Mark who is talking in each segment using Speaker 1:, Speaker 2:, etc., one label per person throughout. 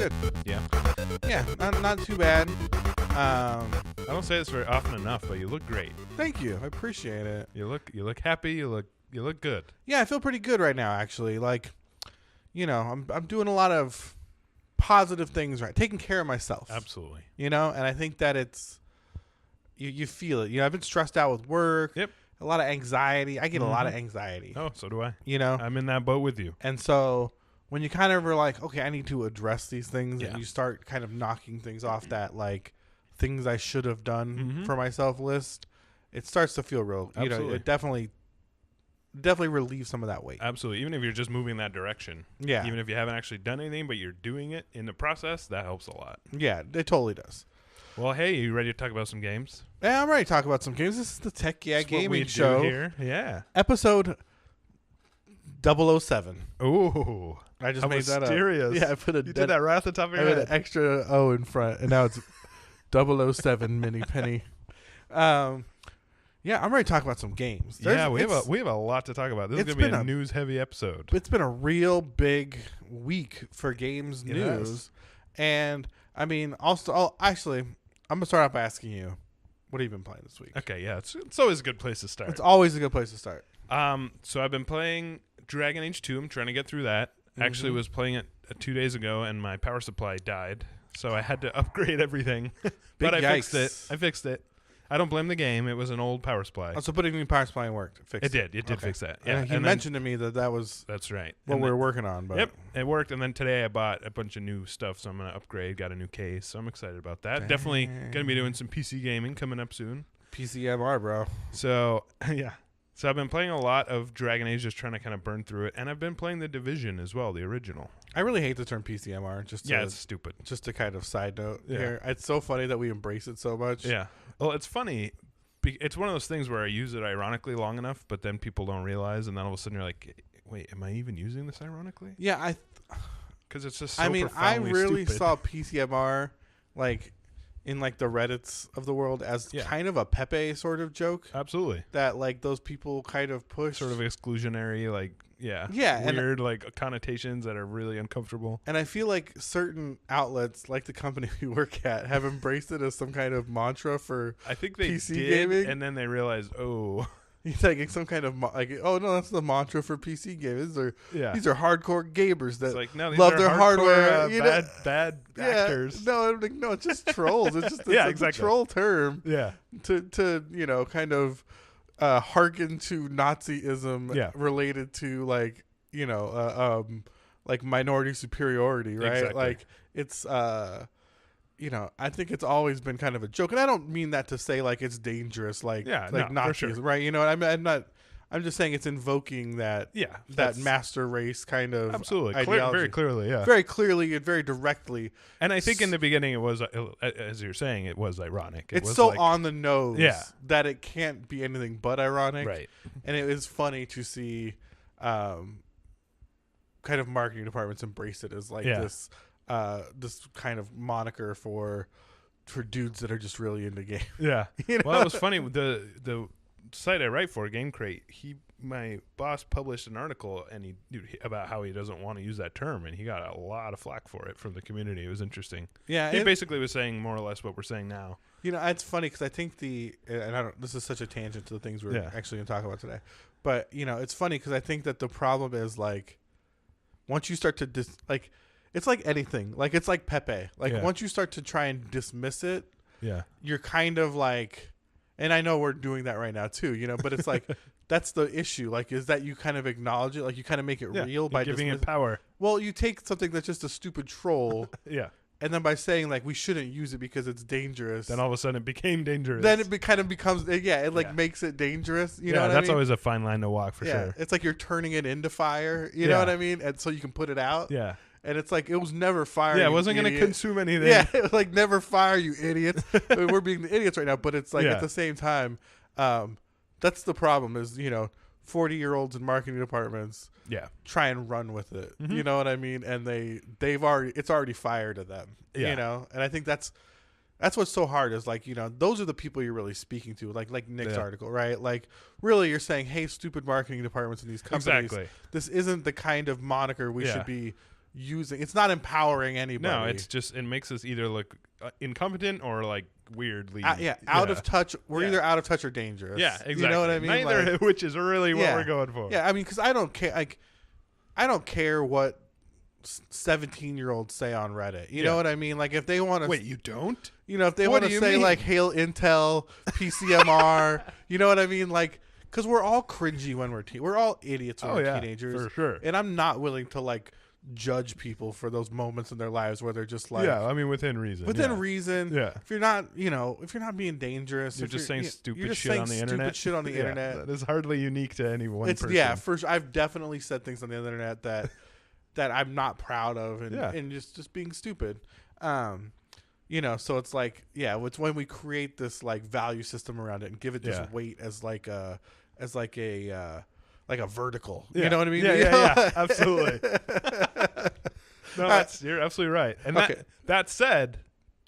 Speaker 1: good.
Speaker 2: Yeah.
Speaker 1: Yeah, not too bad.
Speaker 2: I don't say this very often enough, but you look great.
Speaker 1: Thank you. I appreciate it.
Speaker 2: You look happy. You look good.
Speaker 1: Yeah, I feel pretty good right now, actually. Like, I'm doing a lot of positive things, right? Taking care of myself.
Speaker 2: Absolutely.
Speaker 1: And I think that it's you feel it. I've been stressed out with work.
Speaker 2: Yep.
Speaker 1: A lot of anxiety. I get a lot of anxiety.
Speaker 2: Oh, so do I.
Speaker 1: I'm
Speaker 2: in that boat with you.
Speaker 1: And so when you kind of are like, okay, I need to address these things,
Speaker 2: Yeah.
Speaker 1: and you start kind of knocking things off that like things I should have done for myself list, it starts to feel real.
Speaker 2: Absolutely.
Speaker 1: It definitely relieves some of that weight.
Speaker 2: Absolutely. Even if you're just moving that direction.
Speaker 1: Yeah.
Speaker 2: Even if you haven't actually done anything, but you're doing it in the process, that helps a lot.
Speaker 1: Yeah, it totally does.
Speaker 2: Well, hey, you ready to talk about some games?
Speaker 1: Yeah, I'm ready to talk about some games. This is the Tech Yeah
Speaker 2: That's what
Speaker 1: Gaming
Speaker 2: we
Speaker 1: Show.
Speaker 2: do here. Yeah.
Speaker 1: Episode 007.
Speaker 2: Ooh.
Speaker 1: I just
Speaker 2: How
Speaker 1: made that up.
Speaker 2: mysterious.
Speaker 1: Yeah, I put
Speaker 2: You did that right off the top of
Speaker 1: I
Speaker 2: your
Speaker 1: put
Speaker 2: head.
Speaker 1: an extra O in front, and now it's 007 Mini Penny. Yeah, I'm ready to talk about some games.
Speaker 2: We have a lot to talk about. This is going to be a news-heavy episode.
Speaker 1: It's been a real big week for games news. And, I mean, actually, I'm going to start off by asking you, what have you been playing this week?
Speaker 2: Okay, yeah. It's always a good place to start.
Speaker 1: It's always a good place to start.
Speaker 2: So I've been playing Dragon Age 2. I'm trying to get through that. Actually was playing it 2 days ago, and my power supply died. So I had to upgrade everything. But I fixed it. I don't blame the game. It was an old power supply.
Speaker 1: Oh, so putting the new power supply worked.
Speaker 2: It did fix that. Yeah.
Speaker 1: And he mentioned to me that was
Speaker 2: that's right.
Speaker 1: what we were working on. But
Speaker 2: yep, it worked. And then today I bought a bunch of new stuff, so I'm going to upgrade. Got a new case, so I'm excited about that.
Speaker 1: Dang.
Speaker 2: Definitely going to be doing some PC gaming coming up soon.
Speaker 1: PCMR, bro.
Speaker 2: So, yeah. So I've been playing a lot of Dragon Age, just trying to kind of burn through it. And I've been playing The Division as well, the original.
Speaker 1: I really hate the term PCMR.
Speaker 2: It's stupid.
Speaker 1: Just a kind of side note
Speaker 2: Yeah.
Speaker 1: here. It's so funny that we embrace it so much.
Speaker 2: Yeah. Well, it's funny. It's one of those things where I use it ironically long enough, but then people don't realize, and then all of a sudden you're like, wait, am I even using this ironically?
Speaker 1: Yeah,
Speaker 2: because it's just so
Speaker 1: I
Speaker 2: profoundly
Speaker 1: really
Speaker 2: stupid.
Speaker 1: saw PCMR like in like the Reddits of the world as kind of a Pepe sort of joke.
Speaker 2: Absolutely.
Speaker 1: That like those people kind of push.
Speaker 2: Sort of exclusionary, like, weird like connotations that are really uncomfortable.
Speaker 1: And I feel like certain outlets, like the company we work at, have embraced it as some kind of mantra for
Speaker 2: I think they
Speaker 1: PC
Speaker 2: did,
Speaker 1: gaming.
Speaker 2: and then they realized,
Speaker 1: it's like some kind of oh no, that's the mantra for PC gamers. These are hardcore gamers that love their hardware.
Speaker 2: Bad actors.
Speaker 1: No, it's just trolls. It's just
Speaker 2: exactly.
Speaker 1: a troll term.
Speaker 2: Yeah.
Speaker 1: To kind of hearken to Nazism related to like minority superiority, right?
Speaker 2: Exactly.
Speaker 1: Like it's I think it's always been kind of a joke, and I don't mean that to say like it's dangerous, like Nazis, right? I'm just saying it's invoking that master race kind of
Speaker 2: absolutely
Speaker 1: ideology.
Speaker 2: very clearly,
Speaker 1: and very directly.
Speaker 2: And I think in the beginning it was, as you're saying, it was ironic.
Speaker 1: It's so on the nose that it can't be anything but ironic,
Speaker 2: right?
Speaker 1: And it is funny to see, kind of marketing departments embrace it as like this kind of moniker for dudes that are just really into games.
Speaker 2: Yeah. Well, it was funny. The site I write for, Game Crate, my boss published an article about how he doesn't want to use that term, and he got a lot of flack for it from the community. It was interesting. Yeah. He basically was saying more or less what we're saying now.
Speaker 1: It's funny because I think this is such a tangent to the things we're actually going to talk about today, but it's funny because I think that the problem is like once you start to it's like anything. Like, it's like Pepe. Like, once you start to try and dismiss it, you're kind of like, and I know we're doing that right now too, but it's like, that's the issue. Like, is that you kind of acknowledge it, like you kind of make it real by
Speaker 2: giving it power.
Speaker 1: Well, you take something that's just a stupid troll, and then by saying like we shouldn't use it because it's dangerous,
Speaker 2: then all of a sudden it became dangerous.
Speaker 1: Then it kind of becomes makes it dangerous. You know what I mean?
Speaker 2: That's always a fine line to walk for sure.
Speaker 1: It's like you're turning it into fire. You know what I mean? And so you can put it out.
Speaker 2: Yeah.
Speaker 1: And it's like, it was never fire.
Speaker 2: Yeah, it wasn't going to consume anything.
Speaker 1: Yeah, it was like, never fire, you idiots. I mean, we're being the idiots right now, but it's like, at the same time, that's the problem is, 40-year-olds in marketing departments try and run with it. You know what I mean? And it's already fire to them, and I think that's what's so hard is like, those are the people you're really speaking to, like Nick's article, right? Like, really, you're saying, hey, stupid marketing departments in these companies, this isn't the kind of moniker we should be using. It's not empowering anybody.
Speaker 2: No, it's just it makes us either look incompetent or like weirdly
Speaker 1: out of touch. We're either out of touch or dangerous.
Speaker 2: Yeah, exactly.
Speaker 1: You know what I mean?
Speaker 2: Neither, which is really what we're going for.
Speaker 1: Yeah, I mean, because I don't care. Like, I don't care what 17-year-olds say on Reddit. You know what I mean? Like, if they want to.
Speaker 2: Wait, you don't?
Speaker 1: You know, if they want to say like "Hail Intel," PCMR. You know what I mean? Like, because we're all cringy when we're all idiots when we're teenagers,
Speaker 2: for sure.
Speaker 1: And I'm not willing to like judge people for those moments in their lives where they're just like,
Speaker 2: I mean, within reason.
Speaker 1: Yeah. If you're not, if you're not being dangerous,
Speaker 2: you're just saying stupid
Speaker 1: shit
Speaker 2: on the internet.
Speaker 1: Stupid shit on the internet.
Speaker 2: That is hardly unique to any one person.
Speaker 1: Yeah, I've definitely said things on the internet that I'm not proud of, and just being stupid. So it's like, it's when we create this like value system around it and give it this weight as like a vertical. You know what I mean?
Speaker 2: Yeah, absolutely. No, you're absolutely right. And that said,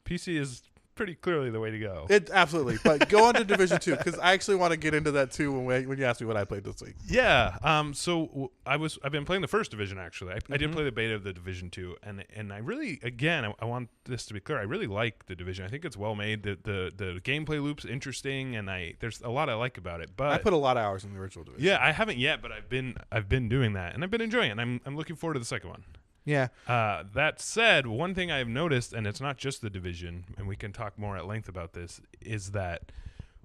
Speaker 2: PC is pretty clearly the way to go.
Speaker 1: It absolutely. But go on to Division 2 because I actually want to get into that too when you asked me what I played this week.
Speaker 2: Yeah. So I've been playing the first Division actually. I did play the beta of the Division 2, and I really I want this to be clear. I really like the Division. I think it's well made. The gameplay loop's interesting, and there's a lot I like about it. But
Speaker 1: I put a lot of hours in the original Division.
Speaker 2: Yeah, I haven't yet, but I've been doing that, and I've been enjoying it. And I'm looking forward to the second one.
Speaker 1: Yeah.
Speaker 2: That said, one thing I've noticed, and it's not just the Division, and we can talk more at length about this, is that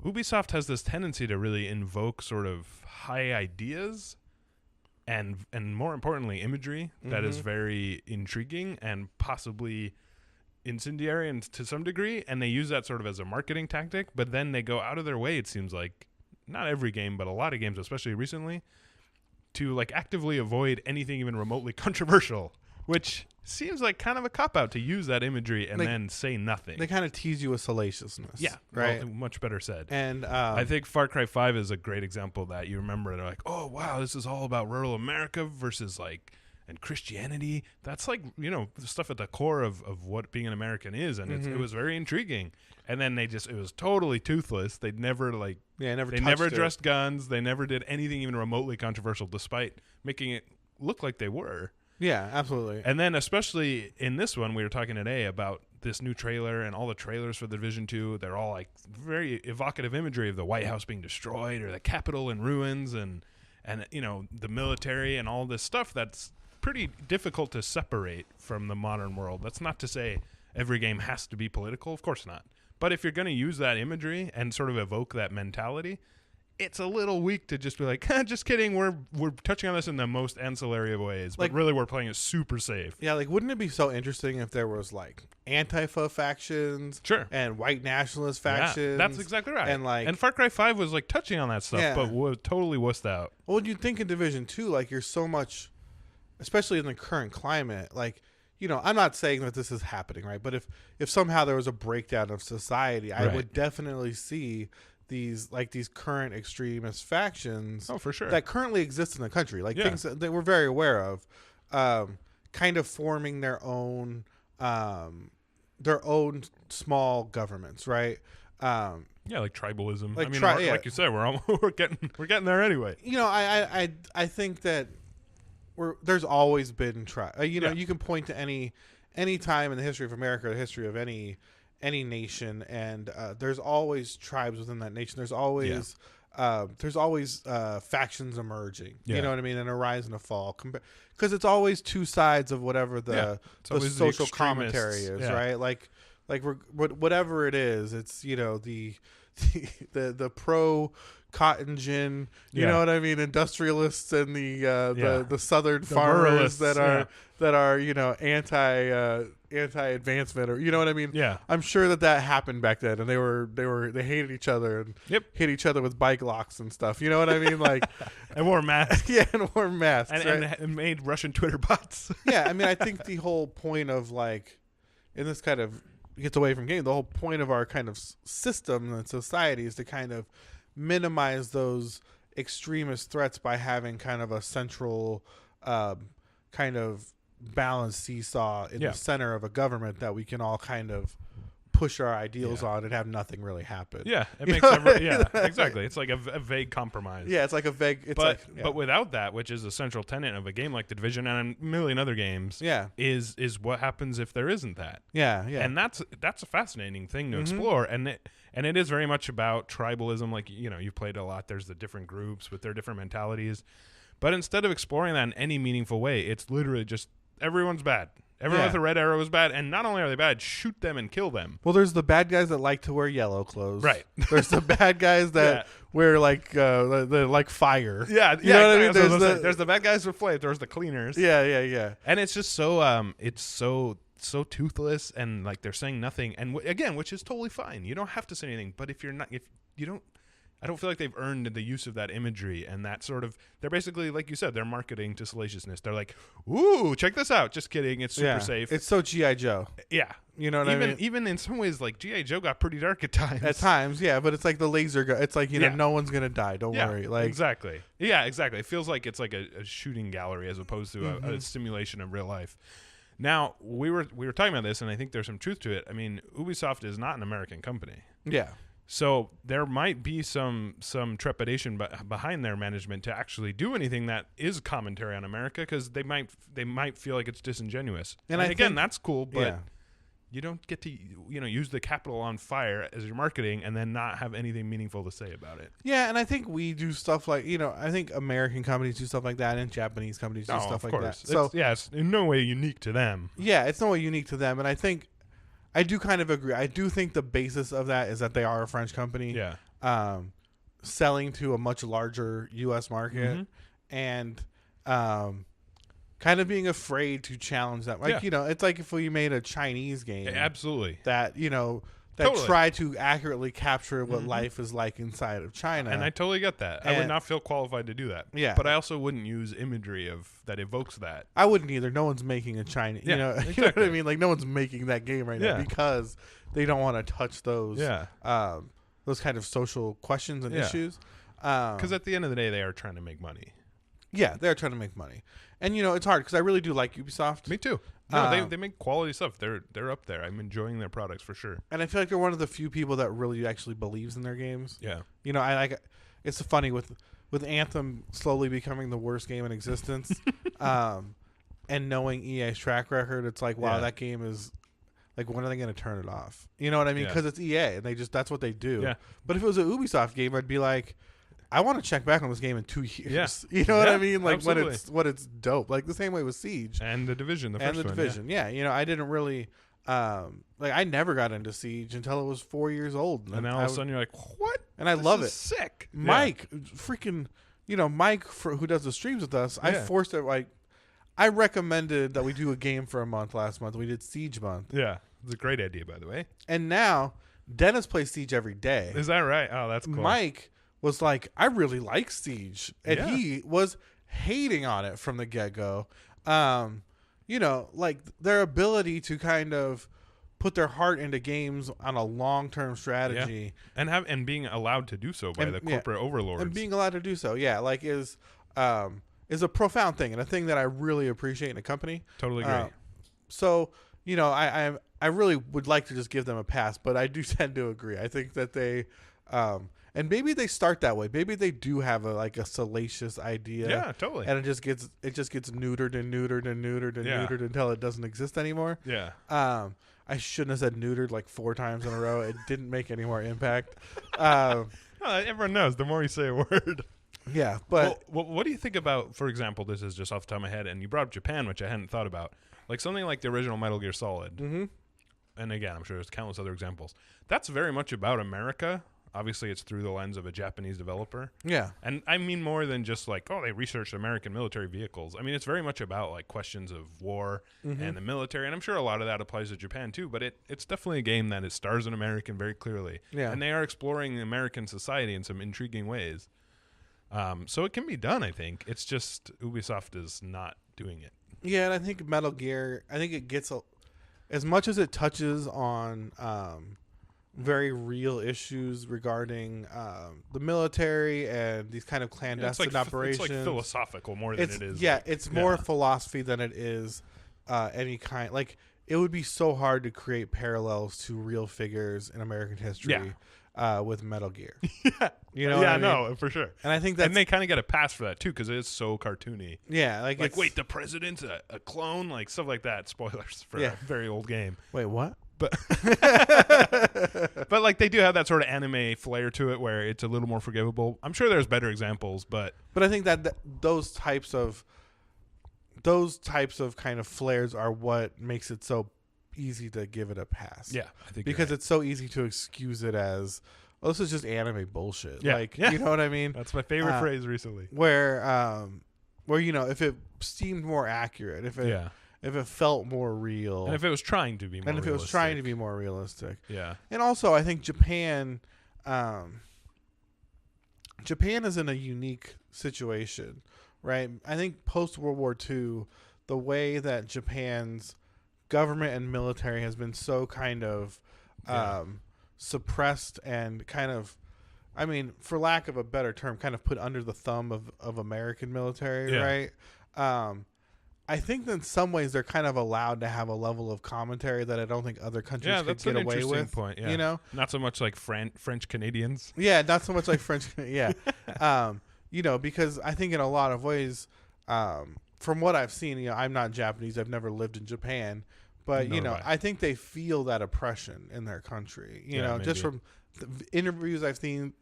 Speaker 2: Ubisoft has this tendency to really invoke sort of high ideas and more importantly, imagery that is very intriguing and possibly incendiary and to some degree, and they use that sort of as a marketing tactic, but then they go out of their way, it seems like, not every game, but a lot of games, especially recently, to like actively avoid anything even remotely controversial. Which seems like kind of a cop-out to use that imagery and then say nothing.
Speaker 1: They kind of tease you with salaciousness.
Speaker 2: Yeah,
Speaker 1: right.
Speaker 2: Well, much better said.
Speaker 1: And
Speaker 2: I think Far Cry 5 is a great example of that. You remember, they're like, oh, wow, this is all about rural America versus like and Christianity. That's like, the stuff at the core of what being an American is. And it was very intriguing. And then it was totally toothless. They'd never they never addressed guns. They never did anything even remotely controversial, despite making it look like they were.
Speaker 1: Yeah, absolutely.
Speaker 2: And then especially in this one, we were talking today about this new trailer and all the trailers for the Division 2. They're all like very evocative imagery of the White House being destroyed or the Capitol in ruins and the military and all this stuff that's pretty difficult to separate from the modern world. That's not to say every game has to be political. Of course not. But if you're going to use that imagery and sort of evoke that mentality, it's a little weak to just be like, just kidding. We're touching on this in the most ancillary of ways, but really we're playing it super safe.
Speaker 1: Yeah, like wouldn't it be so interesting if there was like Antifa factions, and white nationalist factions?
Speaker 2: Yeah, that's exactly right.
Speaker 1: And
Speaker 2: Far Cry 5 was like touching on that stuff, but totally wussed out.
Speaker 1: Well, you'd think in Division 2, like you're so much, especially in the current climate, like. I'm not saying that this is happening, right? But if somehow there was a breakdown of society, I would definitely see these current extremist factions
Speaker 2: for sure
Speaker 1: that currently exist in the country, like things that we're very aware of, kind of forming their own small governments, right?
Speaker 2: Like tribalism.
Speaker 1: Like
Speaker 2: like you said, we're getting there anyway.
Speaker 1: I think that there's always been you can point to any time in the history of America, the history of any nation, and there's always tribes within that nation. There's always factions emerging. You know what I mean, and a rise and a fall, because it's always two sides of whatever the social commentary is, right? Like whatever it is, it's the pro cotton gin, you know what I mean, industrialists and the southern farmers that are anti-advancement, or you know what I mean.
Speaker 2: Yeah,
Speaker 1: I'm sure that happened back then, and they hated each other and hit each other with bike locks and stuff. You know what I mean, like
Speaker 2: and wore masks.
Speaker 1: And wore masks,
Speaker 2: and made Russian Twitter bots.
Speaker 1: Yeah, I mean, I think the whole point of like, in this kind of gets away from game, the whole point of our kind of system and society is to kind of minimize those extremist threats by having kind of a central kind of balanced seesaw in the center of a government that we can all kind of push our ideals on and have nothing really happen.
Speaker 2: Yeah, it makes exactly. It's like a vague compromise.
Speaker 1: Yeah, it's like a vague. It's
Speaker 2: but without that, which is a central tenet of a game like The Division and a million other games, is what happens if there isn't that.
Speaker 1: Yeah.
Speaker 2: And that's a fascinating thing to explore, and it is very much about tribalism. Like, you've played a lot. There's the different groups with their different mentalities, but instead of exploring that in any meaningful way, it's literally just everyone's bad. Everyone with a red arrow is bad, and not only are they bad, shoot them and kill them.
Speaker 1: Well, there's the bad guys that like to wear yellow clothes.
Speaker 2: Right.
Speaker 1: There's the bad guys that wear like fire.
Speaker 2: Yeah,
Speaker 1: you know what I mean.
Speaker 2: There's the bad guys with flames. There's the cleaners.
Speaker 1: Yeah.
Speaker 2: And it's just so it's so toothless, and like they're saying nothing. And again, which is totally fine. You don't have to say anything. But if you don't. I don't feel like they've earned the use of that imagery and that sort of. They're basically, like you said, they're marketing to salaciousness. They're like, "Ooh, check this out!" Just kidding. It's super safe.
Speaker 1: It's so G.I. Joe.
Speaker 2: Yeah,
Speaker 1: you know what I mean.
Speaker 2: Even in some ways, like G.I. Joe got pretty dark at times.
Speaker 1: At times, yeah, but it's like the laser gun. It's like no one's gonna die. Don't worry. Like
Speaker 2: exactly. Yeah, exactly. It feels like it's like a shooting gallery as opposed to a simulation of real life. Now we were talking about this, and I think there's some truth to it. I mean, Ubisoft is not an American company.
Speaker 1: Yeah.
Speaker 2: So there might be some trepidation behind their management to actually do anything that is commentary on America, because they might feel like it's disingenuous. And again, that's cool, but you don't get to use the Capitol on fire as your marketing and then not have anything meaningful to say about it.
Speaker 1: Yeah, and I think we do stuff like I think American companies do stuff like that, and Japanese companies do stuff like that. So
Speaker 2: it's in no way unique to them.
Speaker 1: Yeah, it's no way unique to them, and I think. I do kind of agree. I do think the basis of that is that they are a French company, selling to a much larger U.S. market, and kind of being afraid to challenge that. Like it's like if we made a Chinese game,
Speaker 2: absolutely
Speaker 1: that that try to accurately capture what life is like inside of China.
Speaker 2: And I totally get that. I would not feel qualified to do that.
Speaker 1: Yeah.
Speaker 2: But I also wouldn't use imagery that evokes that.
Speaker 1: I wouldn't either. No one's making a China.
Speaker 2: Exactly.
Speaker 1: You know what I mean? Like no one's making that game right now because they don't want to touch those kind of social questions and issues.
Speaker 2: Because at the end of the day, they are trying to make money.
Speaker 1: Yeah, they're trying to make money. And it's hard because I really do like Ubisoft.
Speaker 2: Me too. No, they make quality stuff. They're up there. I'm enjoying their products for sure.
Speaker 1: And I feel like they're one of the few people that really actually believes in their games.
Speaker 2: Yeah.
Speaker 1: I like. It's funny with Anthem slowly becoming the worst game in existence, and knowing EA's track record, it's like, wow, that game is. Like, when are they going to turn it off? You know what I mean? Because it's EA, and that's what they do.
Speaker 2: Yeah.
Speaker 1: But if it was an Ubisoft game, I'd be like, I want to check back on this game in 2 years. Yeah. You know what I mean? Like absolutely. when it's dope. Like the same way with Siege
Speaker 2: and The Division, the first one.
Speaker 1: Division. Yeah. I didn't really I never got into Siege until it was 4 years old.
Speaker 2: And now all of a sudden you're like, what?
Speaker 1: And I love it.
Speaker 2: Sick.
Speaker 1: Mike, freaking, Mike who does the streams with us. I forced it. Like, I recommended that we do a game for a month last month. We did Siege month.
Speaker 2: Yeah, it's a great idea, by the way.
Speaker 1: And now Dennis plays Siege every day.
Speaker 2: Is that right? Oh, that's cool.
Speaker 1: Mike was like, I really like Siege, and he was hating on it from the get-go. Like their ability to kind of put their heart into games on a long-term strategy,
Speaker 2: and being allowed to do so by the corporate overlords,
Speaker 1: and being allowed to do so, like is a profound thing and a thing that I really appreciate in a company.
Speaker 2: Totally agree.
Speaker 1: So I really would like to just give them a pass, but I do tend to agree. I think that they. And maybe they start that way. Maybe they do have a salacious idea.
Speaker 2: Yeah, totally.
Speaker 1: And it just gets neutered and neutered and neutered and neutered until it doesn't exist anymore.
Speaker 2: Yeah.
Speaker 1: I shouldn't have said neutered like 4 times in a row. It didn't make any more impact.
Speaker 2: Everyone knows the more you say a word.
Speaker 1: Yeah, but
Speaker 2: what do you think about, for example, this is just off the top of my head, and you brought up Japan, which I hadn't thought about, like something like the original Metal Gear Solid. Mm-hmm. And again, I'm sure there's countless other examples. That's very much about America. Obviously, it's through the lens of a Japanese developer.
Speaker 1: Yeah.
Speaker 2: And I mean more than just like, they researched American military vehicles. I mean, it's very much about like questions of war and the military. And I'm sure a lot of that applies to Japan too, but it's definitely a game that stars an American very clearly. Yeah. And they are exploring American society in some intriguing ways. So it can be done, I think. It's just Ubisoft is not doing it.
Speaker 1: Yeah, and I think Metal Gear, it gets as much as it touches on very real issues regarding the military and these kind of clandestine operations.
Speaker 2: It's like philosophical more than it is.
Speaker 1: Yeah, it's more philosophy than it is any kind. Like, it would be so hard to create parallels to real figures in American history with Metal Gear. You know what I mean?
Speaker 2: No, for sure.
Speaker 1: And I think that's...
Speaker 2: And they kind of get a pass for that, too, because it is so cartoony.
Speaker 1: Yeah.
Speaker 2: Like wait, the president's a clone? Like, stuff like that. Spoilers for a very old game.
Speaker 1: Wait, what?
Speaker 2: But but like they do have that sort of anime flair to it where it's a little more forgivable. I'm sure there's better examples, but
Speaker 1: I think that those types of kind of flares are what makes it so easy to give it a pass.
Speaker 2: Yeah, I think
Speaker 1: because it's so easy to excuse it as, oh, this is just anime bullshit.
Speaker 2: Yeah.
Speaker 1: Like, you know what I mean?
Speaker 2: That's my favorite phrase recently.
Speaker 1: Where you know, if it seemed more accurate, if it felt more real,
Speaker 2: and if it was trying to be more
Speaker 1: realistic.
Speaker 2: Yeah.
Speaker 1: And also, I think Japan is in a unique situation, right? I think post World War II, the way that Japan's government and military has been so kind of suppressed and kind of, I mean, for lack of a better term, kind of put under the thumb of American military, right? I think that in some ways they're kind of allowed to have a level of commentary that I don't think other countries could get away with.
Speaker 2: Point,
Speaker 1: you know,
Speaker 2: not so much like French Canadians.
Speaker 1: Yeah, not so much like French. Yeah, you know, because I think in a lot of ways, from what I've seen, you know, I'm not Japanese. I've never lived in Japan, but you know, I think they feel that oppression in their country. You know, maybe. Just from the interviews I've seen,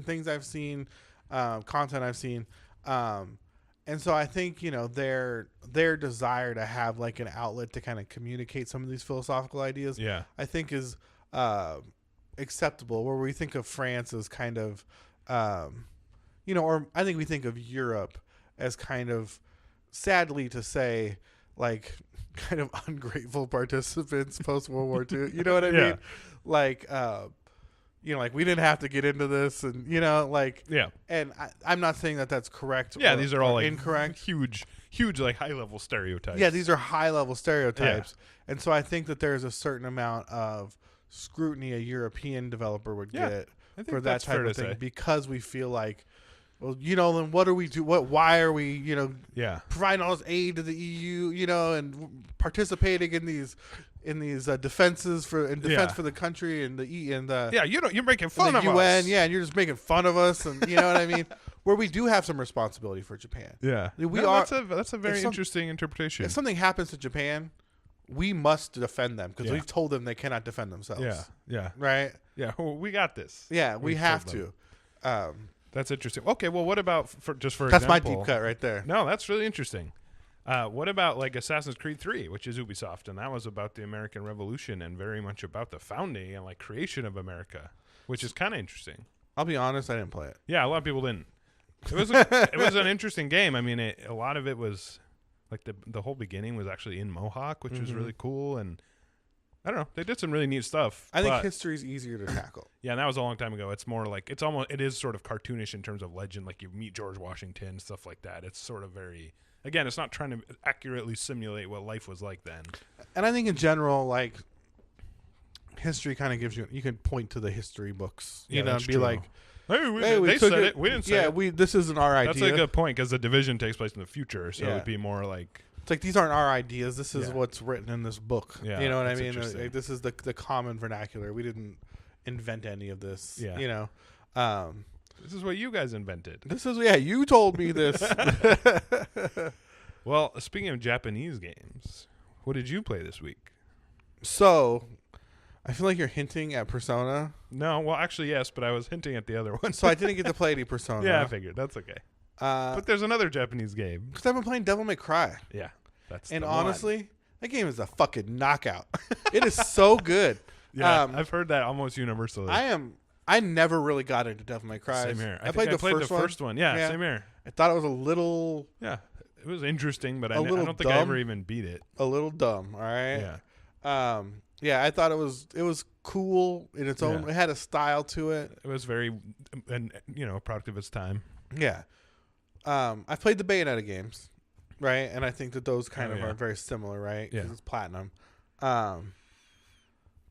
Speaker 1: things I've seen, content I've seen. And so I think, you know, their desire to have like an outlet to kind of communicate some of these philosophical ideas, I think is acceptable. Where we think of France as kind of, you know, or I think we think of Europe as kind of, sadly to say, like kind of ungrateful participants post World War II. You know what I mean? Like, you know, like we didn't have to get into this, and you know, like, and I'm not saying that that's correct.
Speaker 2: Yeah, these are all like
Speaker 1: incorrect,
Speaker 2: huge, like high level stereotypes.
Speaker 1: Yeah, these are high level stereotypes, and so I think that there's a certain amount of scrutiny a European developer would get for that type of thing because we feel like, well, you know, then what do we do? Why are we, you know, providing all this aid to the EU, you know, and participating in these defenses for the country and
Speaker 2: you're making fun of
Speaker 1: UN,
Speaker 2: us.
Speaker 1: and you're just making fun of us, and you know what I mean. Where we do have some responsibility for Japan.
Speaker 2: Yeah, that's a very interesting interpretation.
Speaker 1: If something happens to Japan, we must defend them because we've told them they cannot defend themselves.
Speaker 2: Yeah,
Speaker 1: right.
Speaker 2: Yeah, well, we got this.
Speaker 1: Yeah, we have to.
Speaker 2: That's interesting. Okay, well, what about
Speaker 1: that's
Speaker 2: example,
Speaker 1: my deep cut right there.
Speaker 2: No, that's really interesting. What about like Assassin's Creed 3, which is Ubisoft, and that was about the American Revolution and very much about the founding and like creation of America, which is kind of interesting.
Speaker 1: I'll be honest, I didn't play it.
Speaker 2: Yeah, a lot of people didn't. It was an interesting game. I mean, a lot of it was like the whole beginning was actually in Mohawk, which was really cool, and I don't know, they did some really neat stuff.
Speaker 1: I think history is easier to tackle.
Speaker 2: Yeah, and that was a long time ago. It's more like it is sort of cartoonish in terms of legend, like you meet George Washington, stuff like that. It's sort of very. Again, it's not trying to accurately simulate what life was like then. And
Speaker 1: I think in general, like, history kind of gives you can point to the history books, you know, and be like,
Speaker 2: hey, they said it. We didn't say it.
Speaker 1: This isn't our idea.
Speaker 2: That's a good point because the division takes place in the future, so it would be more like.
Speaker 1: It's like, these aren't our ideas. This is what's written in this book.
Speaker 2: Yeah,
Speaker 1: you know what I mean? Like, this is the common vernacular. We didn't invent any of this, you know.
Speaker 2: This is what you guys invented.
Speaker 1: You told me this.
Speaker 2: Well, speaking of Japanese games, what did you play this week?
Speaker 1: So, I feel like you're hinting at Persona.
Speaker 2: No, well, actually, yes, but I was hinting at the other one.
Speaker 1: So I didn't get to play any Persona.
Speaker 2: Yeah, I figured. That's okay. But there's another Japanese game.
Speaker 1: Because I've been playing Devil May Cry.
Speaker 2: Yeah.
Speaker 1: And honestly, that game is a fucking knockout. It is so good.
Speaker 2: Yeah, I've heard that almost universally.
Speaker 1: I never really got into Devil May Cry.
Speaker 2: Same here. I played the first one. Yeah, same here.
Speaker 1: I thought it was a little...
Speaker 2: Yeah, it was interesting, but I don't think I ever even beat it.
Speaker 1: A little dumb, all right? Yeah. I thought it was cool in its own... It had a style to it.
Speaker 2: It was very, a product of its time.
Speaker 1: Yeah. I've played the Bayonetta games, right? And I think that those kind of are very similar, right? Because it's platinum.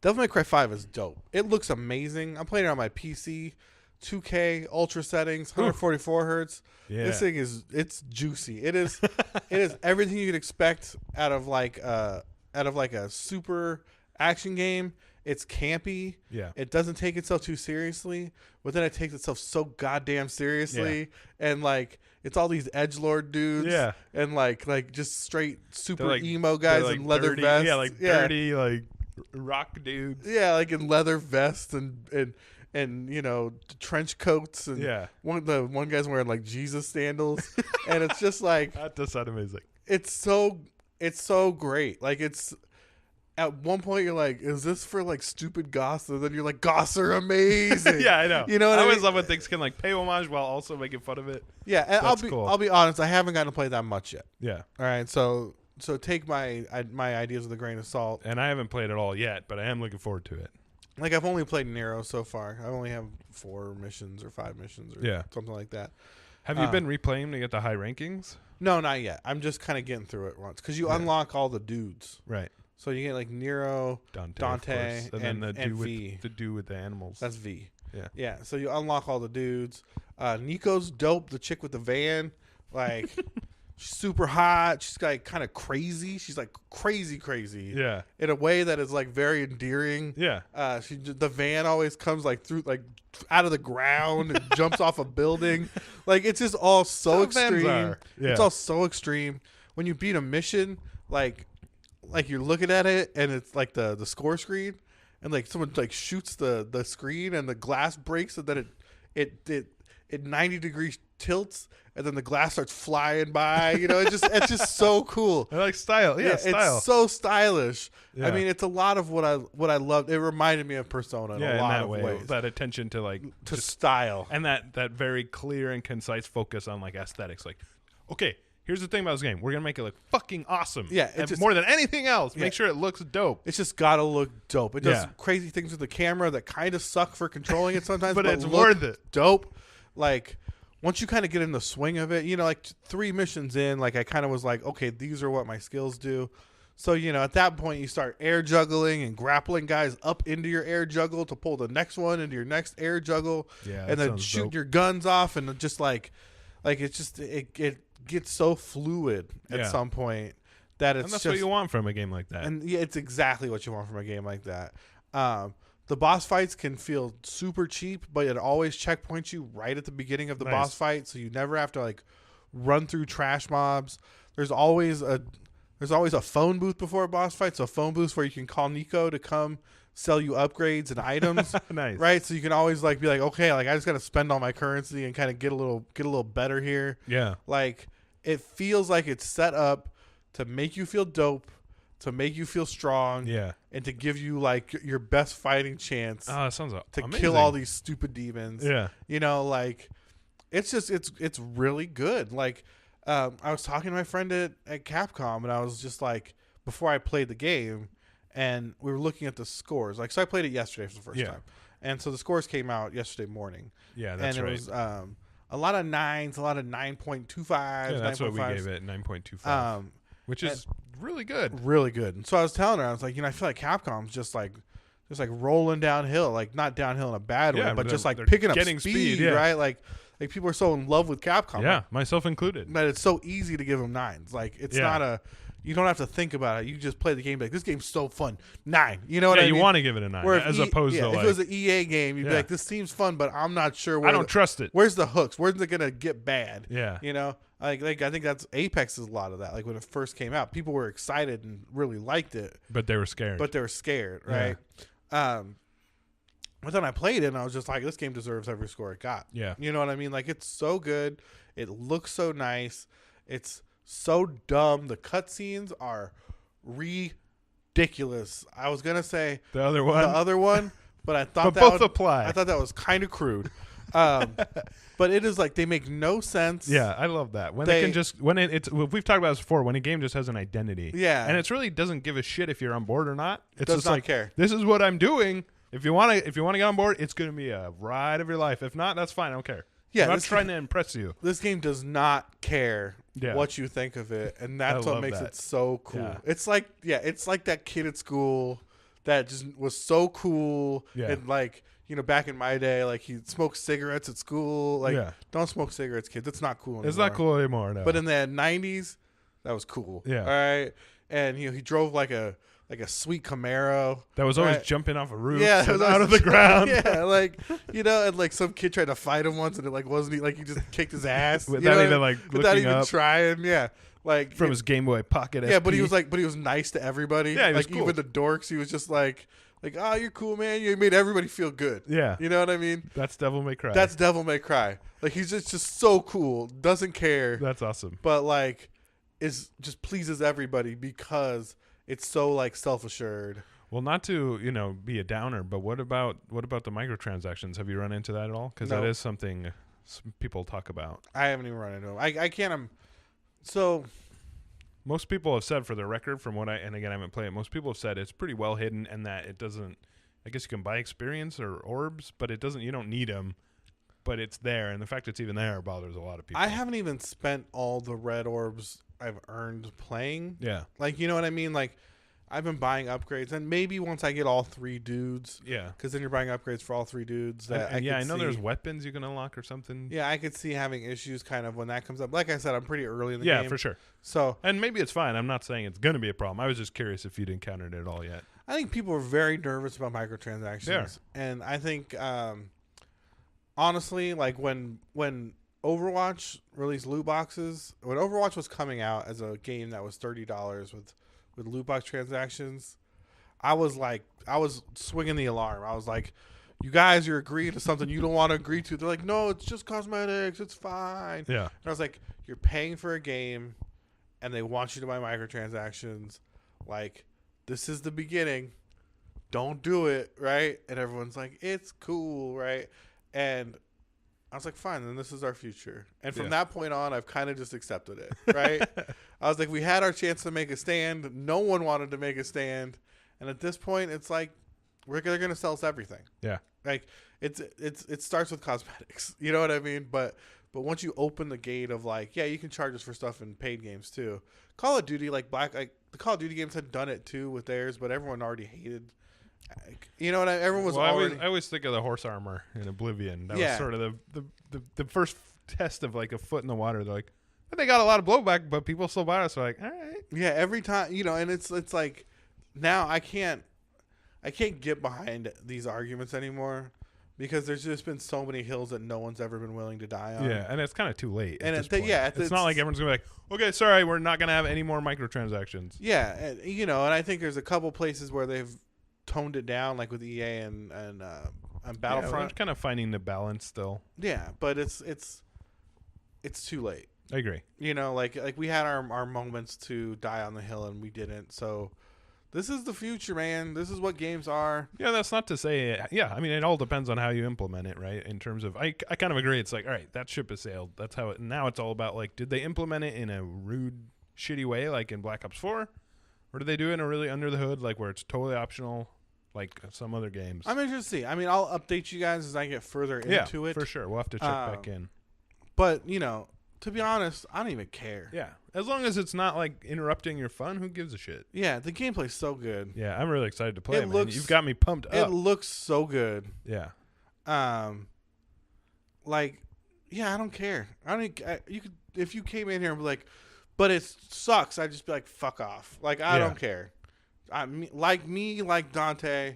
Speaker 1: Devil May Cry 5 is dope. It looks amazing. I'm playing it on my PC, 2K, ultra settings, 144 hertz.
Speaker 2: Yeah.
Speaker 1: This thing it's juicy. It is everything you could expect out of like a out of like a super action game. It's campy.
Speaker 2: Yeah.
Speaker 1: It doesn't take itself too seriously, but then it takes itself so goddamn seriously. And like it's all these edgelord dudes.
Speaker 2: Yeah.
Speaker 1: And like just straight super
Speaker 2: like,
Speaker 1: emo guys
Speaker 2: like
Speaker 1: in leather
Speaker 2: dirty,
Speaker 1: vests.
Speaker 2: Yeah, like dirty, like rock dudes.
Speaker 1: Yeah, like in leather vests and you know, trench coats and one guy's wearing like Jesus sandals. And it's just like
Speaker 2: that does sound amazing.
Speaker 1: It's so great. Like it's at one point you're like, is this for like stupid goths? And then you're like, goths are amazing.
Speaker 2: Yeah, I know.
Speaker 1: You know what
Speaker 2: I
Speaker 1: I
Speaker 2: always
Speaker 1: mean?
Speaker 2: love when things can like pay homage while also making fun of it.
Speaker 1: Yeah, and
Speaker 2: cool.
Speaker 1: I'll be honest, I haven't gotten to play that much yet.
Speaker 2: Yeah.
Speaker 1: All right, so take my ideas with a grain of salt.
Speaker 2: And I haven't played it all yet, but I am looking forward to it.
Speaker 1: Like I've only played Nero so far. I only have 4 missions or 5 missions or something like that.
Speaker 2: Have you been replaying to get the high rankings?
Speaker 1: No, not yet. I'm just kind of getting through it once because you unlock all the dudes.
Speaker 2: Right.
Speaker 1: So you get like Nero, Dante,
Speaker 2: and then the dude
Speaker 1: V.
Speaker 2: with the dude with the animals.
Speaker 1: That's V.
Speaker 2: Yeah.
Speaker 1: Yeah. So you unlock all the dudes. Nico's dope. The chick with the van, like, she's super hot. She's like kind of crazy. She's like crazy.
Speaker 2: Yeah.
Speaker 1: In a way that is like very endearing.
Speaker 2: Yeah.
Speaker 1: The van always comes like through like out of the ground and jumps off a building. Like it's just all so extreme.
Speaker 2: Yeah.
Speaker 1: It's all so extreme. When you beat a mission, like you're looking at it and it's like the score screen and like someone like shoots the screen and the glass breaks and then it 90 degrees tilts and then the glass starts flying by. You know, it's just so cool.
Speaker 2: I like style. Yeah, style.
Speaker 1: It's so stylish.
Speaker 2: Yeah.
Speaker 1: I mean, it's a lot of what I loved. It reminded me of Persona in a lot of ways.
Speaker 2: That attention to like
Speaker 1: to style
Speaker 2: and that very clear and concise focus on like aesthetics. Like, okay, here's the thing about this game. We're going to make it look fucking awesome.
Speaker 1: Yeah.
Speaker 2: And more than anything else, make sure it looks dope.
Speaker 1: It's just got to look dope. It does crazy things with the camera that kind of suck for controlling it sometimes.
Speaker 2: but it's worth it.
Speaker 1: Dope. Like, once you kind of get in the swing of it, you know, like 3 missions in, like I kind of was like, okay, these are what my skills do. So, you know, at that point you start air juggling and grappling guys up into your air juggle to pull the next one into your next air juggle.
Speaker 2: Yeah.
Speaker 1: And then shoot your guns off and just it gets so fluid at some point that it's
Speaker 2: and that's
Speaker 1: just
Speaker 2: what you want from a game like that.
Speaker 1: And yeah, it's exactly what you want from a game like that. The boss fights can feel super cheap, but it always checkpoints you right at the beginning of the boss fight, so you never have to like run through trash mobs. There's always a phone booth before a boss fight, so a phone booth where you can call Nico to come sell you upgrades and items.
Speaker 2: Nice.
Speaker 1: Right? So you can always like be like, okay, like I just got to spend all my currency and kind of get a little better here.
Speaker 2: Yeah.
Speaker 1: Like it feels like it's set up to make you feel dope, to make you feel strong, and to give you like your best fighting chance.
Speaker 2: Oh, that sounds
Speaker 1: to
Speaker 2: amazing.
Speaker 1: kill all these stupid demons.
Speaker 2: Yeah.
Speaker 1: You know, like it's really good. Like I was talking to my friend at Capcom and I was just like, before I played the game, and we were looking at the scores. Like, so I played it yesterday for the first time. And so the scores came out yesterday morning.
Speaker 2: Yeah, that's right.
Speaker 1: And it was a lot of 9s, a lot of 9.25s.
Speaker 2: Yeah, that's 9. What we gave it, 9.25. Which is really good.
Speaker 1: Really good. And so I was telling her, I was like, you know, I feel like Capcom's just like rolling downhill, like not downhill in a bad way, but just like picking up speed, right? Like people are so in love with Capcom.
Speaker 2: Yeah, myself included.
Speaker 1: That it's so easy to give them 9s. Like it's not you don't have to think about it. You just play the game like, this game's so fun. 9. You know what I mean?
Speaker 2: Yeah, you want to give it a 9 as opposed to like,
Speaker 1: if it was an EA game, you'd be like, this seems fun, but I'm not sure.
Speaker 2: I don't trust it.
Speaker 1: Where's the hooks? Where's it gonna get bad?
Speaker 2: Yeah.
Speaker 1: You know, like I think that's Apex is a lot of that. Like when it first came out, people were excited and really liked it,
Speaker 2: but they were scared.
Speaker 1: Right? But then I played it and I was just like, this game deserves every score it got.
Speaker 2: Yeah.
Speaker 1: You know what I mean? Like it's so good. It looks so nice. It's so dumb. The cutscenes are ridiculous. I was gonna say
Speaker 2: the other one,
Speaker 1: but I thought
Speaker 2: both apply.
Speaker 1: I thought that was kind of crude. But it is like they make no sense.
Speaker 2: Yeah, I love that when they can just it's we've talked about this before, when a game just has an identity.
Speaker 1: Yeah,
Speaker 2: and it really doesn't give a shit if you're on board or not. It
Speaker 1: does
Speaker 2: just
Speaker 1: not
Speaker 2: like,
Speaker 1: care.
Speaker 2: This is what I'm doing. If you want to get on board, it's gonna be a ride of your life. If not, that's fine. I don't care. Yeah, I'm not trying to impress you.
Speaker 1: This game does not care what you think of it, and that's what makes it so cool. Yeah. It's like that kid at school that just was so cool, and like, you know, back in my day, like he smoked cigarettes at school. Like, don't smoke cigarettes, kids. It's not cool anymore.
Speaker 2: It's not cool anymore. No.
Speaker 1: But in the 90s, that was cool.
Speaker 2: Yeah.
Speaker 1: All right. and he drove like a sweet Camaro
Speaker 2: that was always jumping off a roof,
Speaker 1: it
Speaker 2: out of the ground.
Speaker 1: Yeah, like and like some kid tried to fight him once, and it like wasn't like he just kicked his ass
Speaker 2: without even
Speaker 1: up. Trying. Yeah, like
Speaker 2: from his Game Boy Pocket.
Speaker 1: Yeah,
Speaker 2: SP.
Speaker 1: but he was nice to everybody.
Speaker 2: Yeah, he
Speaker 1: was
Speaker 2: was cool.
Speaker 1: Even the dorks, he was just like, oh, you're cool, man. You made everybody feel good.
Speaker 2: Yeah,
Speaker 1: you know what I mean.
Speaker 2: That's Devil May Cry.
Speaker 1: That's Devil May Cry. Like he's just so cool, doesn't care.
Speaker 2: That's awesome.
Speaker 1: But like, is just pleases everybody because it's so like self-assured.
Speaker 2: Well, not to be a downer, but what about the microtransactions? Have you run into that at all? Because that is something some people talk about.
Speaker 1: I haven't even run into them. I can't. So
Speaker 2: most people have said, for the record, from what and again I haven't played it, most people have said it's pretty well hidden and that it doesn't. I guess you can buy experience or orbs, but it doesn't. You don't need them, but it's there, and the fact it's even there bothers a lot of people.
Speaker 1: I haven't even spent all the red orbs I've earned playing.
Speaker 2: Yeah,
Speaker 1: like you know what I mean, like. I've been buying upgrades, and maybe once I get all 3 dudes, because then you're buying upgrades for all 3 dudes. That
Speaker 2: I know there's weapons you can unlock or something.
Speaker 1: Yeah, I could see having issues kind of when that comes up. Like I said, I'm pretty early in the
Speaker 2: Yeah,
Speaker 1: game.
Speaker 2: for sure.
Speaker 1: So,
Speaker 2: and maybe it's fine. I'm not saying it's going to be a problem. I was just curious if you'd encountered it at all yet.
Speaker 1: I think people are very nervous about microtransactions.
Speaker 2: Yeah.
Speaker 1: And I think, honestly, like when Overwatch released loot boxes, when Overwatch was coming out as a game that was $30 with loot box transactions, I was swinging the alarm. I was like, you guys, you're agreeing to something you don't want to agree to. They're like, no, it's just cosmetics. It's fine.
Speaker 2: Yeah.
Speaker 1: And I was like, you're paying for a game and they want you to buy microtransactions. Like, this is the beginning. Don't do it, right? And everyone's like, it's cool, right? And I was like, fine, then this is our future. And from that point on, I've kind of just accepted it, right? I was like, we had our chance to make a stand. No one wanted to make a stand. And at this point, it's like, they're going to sell us everything.
Speaker 2: Yeah.
Speaker 1: Like, it starts with cosmetics. You know what I mean? But once you open the gate of like, yeah, you can charge us for stuff in paid games too. Call of Duty, the Call of Duty games had done it too with theirs, but everyone already hated. You know what? Everyone was already.
Speaker 2: I always think of the horse armor in Oblivion. That was sort of the first test of like a foot in the water. They're like, they got a lot of blowback, but people still buy us. So like, all right.
Speaker 1: Yeah, every time and it's like now I can't get behind these arguments anymore because there's just been so many hills that no one's ever been willing to die on.
Speaker 2: Yeah, and it's kind of too late.
Speaker 1: And
Speaker 2: it's not like everyone's gonna be like, okay, sorry, we're not gonna have any more microtransactions.
Speaker 1: Yeah, and I think there's a couple places where they've toned it down, like with EA and Battlefront.
Speaker 2: Yeah, kind of finding the balance still.
Speaker 1: Yeah, but it's too late.
Speaker 2: I agree.
Speaker 1: Like we had our moments to die on the hill and we didn't. So this is the future, man. This is what games are.
Speaker 2: Yeah, that's not to say. Yeah, I mean, it all depends on how you implement it, right? In terms of, I kind of agree. It's like, all right, that ship has sailed. That's how it. Now it's all about like, did they implement it in a rude, shitty way, like in Black Ops 4? Or do they do it in a really under the hood, like where it's totally optional, like some other games?
Speaker 1: I'm interested to see. I mean, I'll update you guys as I get further into it.
Speaker 2: For sure. We'll have to check back in.
Speaker 1: But, to be honest, I don't even care.
Speaker 2: Yeah. As long as it's not like interrupting your fun, who gives a shit?
Speaker 1: Yeah, the gameplay's so good.
Speaker 2: Yeah, I'm really excited to play it, man. You've got me pumped up.
Speaker 1: It looks so good.
Speaker 2: Yeah.
Speaker 1: I don't care. You could, if you came in here and be like, but it sucks, I'd just be like, fuck off. Like, I don't care. Like Dante,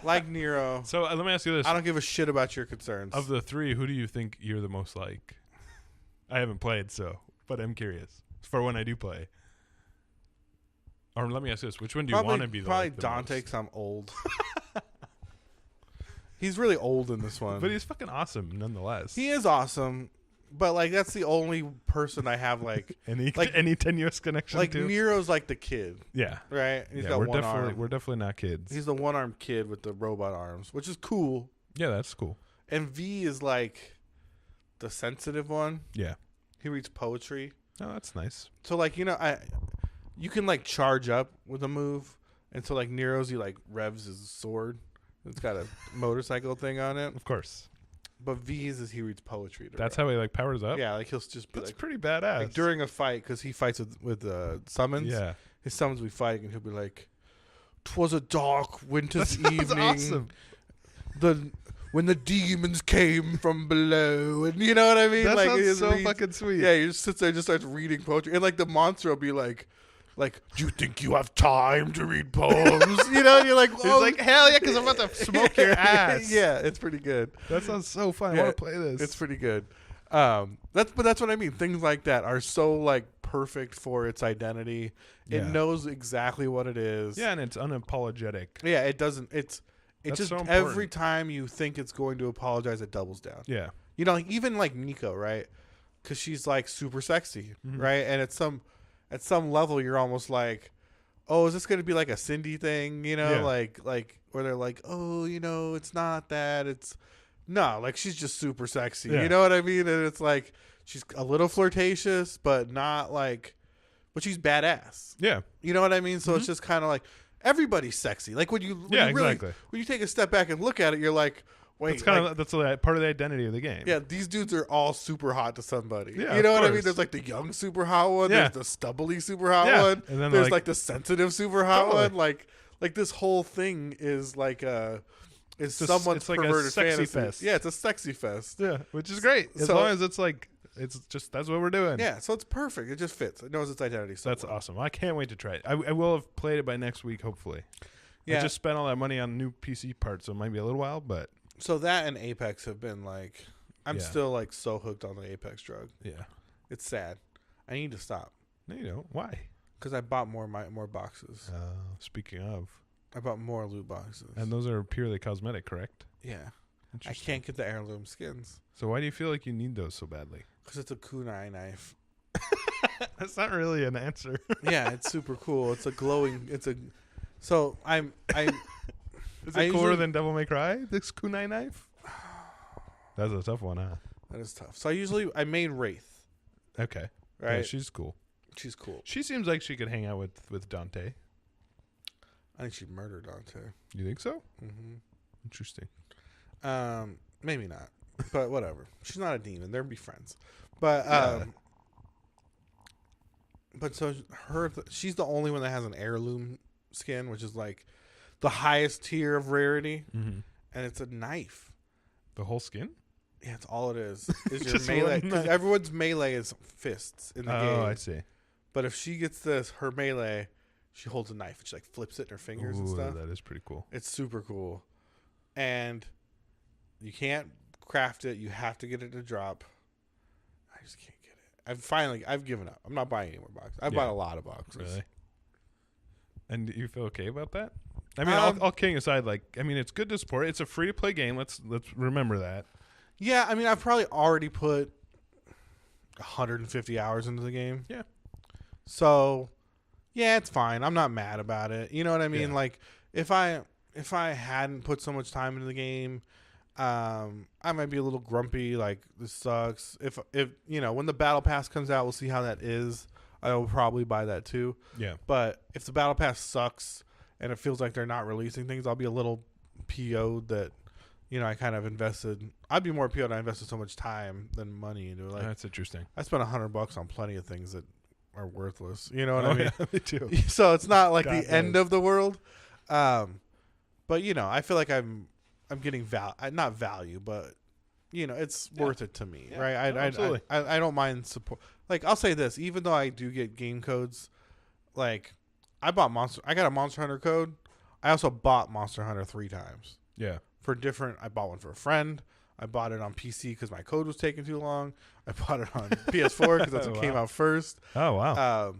Speaker 1: like Nero.
Speaker 2: So let me ask you this.
Speaker 1: I don't give a shit about your concerns.
Speaker 2: Of the 3, who do you think you're the most like? I haven't played, but I'm curious for when I do play. Or let me ask this. Which one do you want to be the
Speaker 1: Probably
Speaker 2: the
Speaker 1: Dante,
Speaker 2: most?
Speaker 1: because I'm old. He's really old in this one.
Speaker 2: But he's fucking awesome nonetheless.
Speaker 1: He is awesome. But that's the only person I have
Speaker 2: any tenuous connection to.
Speaker 1: Nero's like the kid.
Speaker 2: Yeah.
Speaker 1: Right? He's got one arm.
Speaker 2: We're definitely not kids.
Speaker 1: He's the one-armed kid with the robot arms, which is cool.
Speaker 2: Yeah, that's cool.
Speaker 1: And V is like the sensitive one.
Speaker 2: Yeah.
Speaker 1: He reads poetry.
Speaker 2: Oh, that's nice.
Speaker 1: So you can charge up with a move. And so Nero's he revs his sword. It's got a motorcycle thing on it.
Speaker 2: Of course.
Speaker 1: But V's is he reads poetry.
Speaker 2: That's how he powers up?
Speaker 1: Yeah, he'll just be
Speaker 2: that's pretty badass.
Speaker 1: During a fight, because he fights with summons.
Speaker 2: Yeah.
Speaker 1: His summons will be fighting, and he'll be like, "'Twas a dark winter's evening.
Speaker 2: Awesome.
Speaker 1: When the demons came from below." And you know what I mean?
Speaker 2: That sounds so fucking sweet.
Speaker 1: Yeah, he just sits there and just starts reading poetry. And the monster will be like, like, do you think you have time to read poems? You know, and you're like,
Speaker 2: He's like, hell yeah, because I'm about to smoke your ass.
Speaker 1: Yeah, it's pretty good.
Speaker 2: That sounds so fun.
Speaker 1: Yeah,
Speaker 2: I want to play this.
Speaker 1: It's pretty good. That's what I mean. Things like that are so like perfect for its identity. It knows exactly what it is.
Speaker 2: Yeah, and it's unapologetic.
Speaker 1: Yeah, it doesn't. It's just
Speaker 2: so
Speaker 1: every time you think it's going to apologize, it doubles down.
Speaker 2: Yeah,
Speaker 1: you know, like, even like Nico, right? Because she's like super sexy, right? And at some level, you're almost like, oh, is this going to be like a Cindy thing? You know, like where they're like, oh, you know, it's not that. It's no, like she's just super sexy. You know what I mean? And it's like she's a little flirtatious, but not like, but she's badass.
Speaker 2: Yeah,
Speaker 1: you know what I mean? So it's just kind of like everybody's sexy. Like when you when you take a step back and look at it, you're like, wait,
Speaker 2: that's part of the identity of the game.
Speaker 1: Yeah, these dudes are all super hot to somebody.
Speaker 2: Yeah,
Speaker 1: you know what I mean? There's like the young super hot one.
Speaker 2: Yeah.
Speaker 1: There's the stubbly super hot one.
Speaker 2: And then
Speaker 1: there's like the sensitive super hot one. Like this whole thing is like someone's
Speaker 2: like
Speaker 1: perverted
Speaker 2: a sexy
Speaker 1: fantasy.
Speaker 2: Fest.
Speaker 1: Yeah, it's a sexy fest.
Speaker 2: Yeah, which is great as long as it's like it's just that's what we're doing.
Speaker 1: Yeah, so it's perfect. It just fits. It knows its identity. So
Speaker 2: that's awesome. I can't wait to try it. I will have played it by next week, hopefully. Yeah, I just spent all that money on new PC parts, so it might be a little while, but.
Speaker 1: So that and Apex have been like, I'm still like so hooked on the Apex drug.
Speaker 2: Yeah,
Speaker 1: it's sad. I need to stop.
Speaker 2: No, you don't. Why?
Speaker 1: Because I bought more boxes.
Speaker 2: Speaking of,
Speaker 1: I bought more loot boxes,
Speaker 2: and those are purely cosmetic, correct?
Speaker 1: Yeah. I can't get the heirloom skins.
Speaker 2: So why do you feel like you need those so badly?
Speaker 1: Because it's a kunai knife.
Speaker 2: That's not really an answer.
Speaker 1: Yeah, it's super cool. It's a glowing. So I'm.
Speaker 2: Is it cooler than Devil May Cry? This kunai knife? That's a tough one, huh?
Speaker 1: That is tough. So I made Wraith.
Speaker 2: Okay.
Speaker 1: Right.
Speaker 2: Yeah, she's cool.
Speaker 1: She's cool.
Speaker 2: She seems like she could hang out with Dante.
Speaker 1: I think she'd murder Dante.
Speaker 2: You think so?
Speaker 1: Mm-hmm.
Speaker 2: Interesting.
Speaker 1: Maybe not, but whatever. She's not a demon. They'd be friends. But but so she's the only one that has an heirloom skin, which is like the highest tier of rarity, and it's a knife.
Speaker 2: The whole skin?
Speaker 1: Yeah, it's all it is. Is your melee? Because everyone's melee is fists in the game.
Speaker 2: Oh, I see.
Speaker 1: But if she gets her melee, she holds a knife and she like flips it in her fingers and stuff.
Speaker 2: That is pretty cool.
Speaker 1: It's super cool, and you can't craft it. You have to get it to drop. I just can't get it. I've given up. I'm not buying any more boxes. I bought a lot of boxes.
Speaker 2: Really? And you feel okay about that? I mean, all kidding aside, like, I mean, it's good to support. It's a free to play game. Let's remember that.
Speaker 1: Yeah, I mean, I've probably already put 150 hours into the game.
Speaker 2: Yeah.
Speaker 1: So, yeah, it's fine. I'm not mad about it. You know what I mean?
Speaker 2: Yeah.
Speaker 1: Like, if I hadn't put so much time into the game, I might be a little grumpy. Like, this sucks. If you know, when the battle pass comes out, we'll see how that is. I will probably buy that too.
Speaker 2: Yeah.
Speaker 1: But if the battle pass sucks and it feels like they're not releasing things, I'll be a little PO'd that, you know, I kind of invested. I'd be more PO'd. I invested so much time than money into it. Like,
Speaker 2: that's interesting.
Speaker 1: I spent $100 on plenty of things that are worthless. You know what I mean?
Speaker 2: Yeah, me too.
Speaker 1: So it's not like the end of the world. But you know, I feel like I'm getting not value, but you know, it's worth it to me, right?
Speaker 2: Absolutely.
Speaker 1: I don't mind support. Like, I'll say this, even though I do get game codes, like I got a Monster Hunter code. I also bought Monster Hunter 3 times.
Speaker 2: Yeah.
Speaker 1: I bought one for a friend. I bought it on PC because my code was taking too long. I bought it on PS4 because that's what came out first.
Speaker 2: Oh, wow.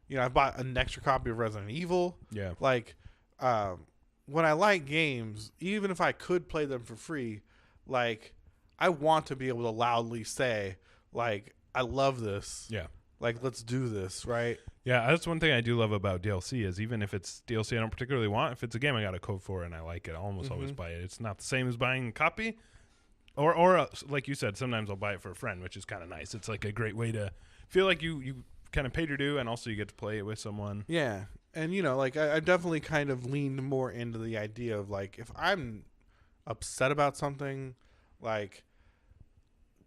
Speaker 1: You know, I bought an extra copy of Resident Evil.
Speaker 2: Yeah.
Speaker 1: Like, when I like games, even if I could play them for free, like, I want to be able to loudly say, like, I love this.
Speaker 2: Yeah.
Speaker 1: Like, let's do this, right?
Speaker 2: Yeah, that's one thing I do love about DLC is even if it's DLC I don't particularly want, if it's a game I got a code for and I like it, I'll almost always buy it. It's not the same as buying a copy. Or like you said, sometimes I'll buy it for a friend, which is kind of nice. It's like a great way to feel like you kind of paid your due and also you get to play it with someone.
Speaker 1: Yeah. And, you know, like, I definitely kind of leaned more into the idea of, like, if I'm upset about something, like,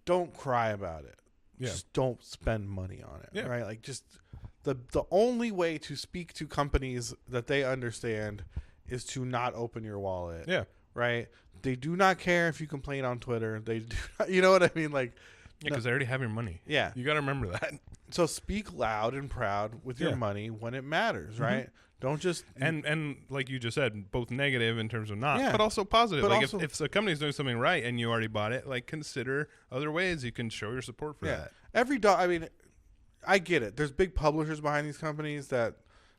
Speaker 1: don't cry about it.
Speaker 2: Yeah.
Speaker 1: Just don't spend money on it, right? Like, just the only way to speak to companies that they understand is to not open your wallet.
Speaker 2: Yeah.
Speaker 1: Right? They do not care if you complain on Twitter. They do not, you know what I mean? Like,
Speaker 2: Yeah, because they already have your money.
Speaker 1: Yeah.
Speaker 2: You got to remember that.
Speaker 1: So speak loud and proud with your money when it matters, right? Don't just...
Speaker 2: And like you just said, both negative in terms of not,
Speaker 1: Yeah.
Speaker 2: but also positive.
Speaker 1: But
Speaker 2: like
Speaker 1: also,
Speaker 2: if the company's doing something right and you already bought it, like consider other ways you can show your support for that.
Speaker 1: I mean, I get it. There's big publishers behind these companies that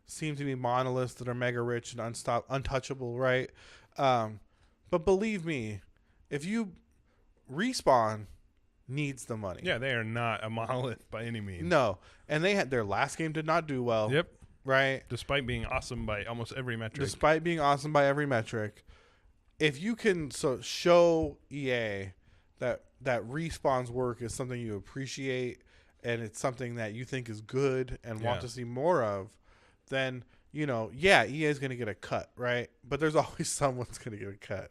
Speaker 1: seem to be monoliths that are mega rich and untouchable, right? But believe me, if you... Respawn needs the money.
Speaker 2: Yeah, they are not a monolith by any means.
Speaker 1: No. And they had their last game did not do well.
Speaker 2: Yep.
Speaker 1: Right?
Speaker 2: Despite being awesome by almost every metric. If you can show EA that Respawn's work is something you appreciate and it's something that you think is good and want to see more of, then, EA is going to get a cut, right? But there's always someone's going to get a cut.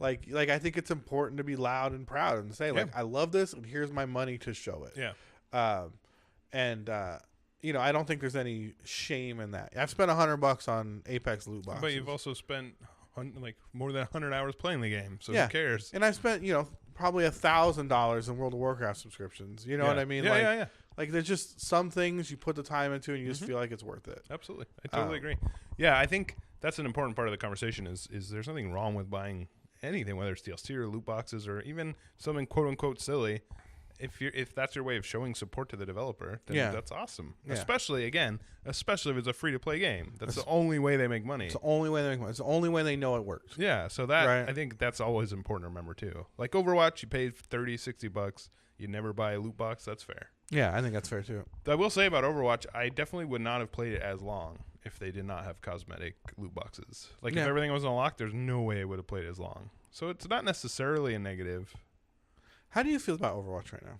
Speaker 2: Like I think it's important to be loud and proud and say, I love this and here's my money to show it. Yeah.
Speaker 1: I don't think there's any shame in that. I've spent $100 on Apex loot boxes.
Speaker 2: But you've also spent more than 100 hours playing the game, so who cares?
Speaker 1: And I spent, probably $1,000 in World of Warcraft subscriptions. You know what I mean?
Speaker 2: Yeah.
Speaker 1: Like there's just some things you put the time into and you just feel like it's worth it.
Speaker 2: Absolutely. I totally agree. Yeah, I think that's an important part of the conversation is there's nothing wrong with buying anything, whether it's DLC or loot boxes or even something quote unquote silly. If that's your way of showing support to the developer, then that's awesome. Yeah. Especially if it's a free to play game. That's the only way they make money.
Speaker 1: It's the only way they make money. It's the only way they know it works.
Speaker 2: Yeah, so that I think that's always important to remember too. Like Overwatch, you paid $30-$60, you never buy a loot box, that's fair.
Speaker 1: Yeah, I think that's fair too.
Speaker 2: I will say about Overwatch, I definitely would not have played it as long if they did not have cosmetic loot boxes. Like if everything was unlocked, there's no way I would have played it as long. So it's not necessarily a negative.
Speaker 1: How do you feel about Overwatch right now?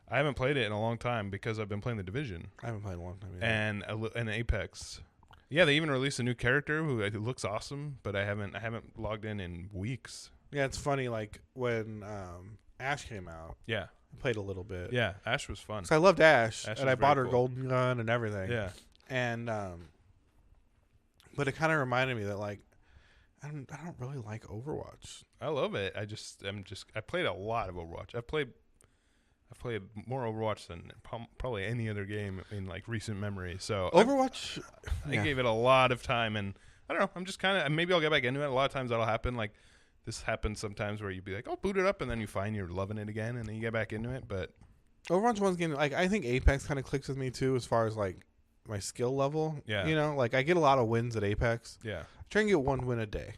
Speaker 2: I haven't played it in a long time because I've been playing The Division.
Speaker 1: I haven't played in a long time either.
Speaker 2: And Apex. Yeah, they even released a new character who looks awesome, but I haven't logged in weeks.
Speaker 1: Yeah, it's funny. Like when Ash came out.
Speaker 2: Yeah,
Speaker 1: I played a little bit.
Speaker 2: Yeah, Ash was fun.
Speaker 1: So I loved Ash and I bought her golden gun and everything.
Speaker 2: Yeah,
Speaker 1: and but it kind of reminded me that like I don't really like Overwatch.
Speaker 2: I love it. I played a lot of Overwatch. I've played more Overwatch than probably any other game in like recent memory. So
Speaker 1: Overwatch,
Speaker 2: I gave it a lot of time, and I don't know. I'm just kind of maybe I'll get back into it. A lot of times that'll happen. Like this happens sometimes where you'd be like, "Oh, boot it up," and then you find you're loving it again, and then you get back into it. But
Speaker 1: Overwatch one's game. Like I think Apex kind of clicks with me too, as far as like my skill level.
Speaker 2: Yeah,
Speaker 1: like I get a lot of wins at Apex.
Speaker 2: Yeah,
Speaker 1: I try and get one win a day.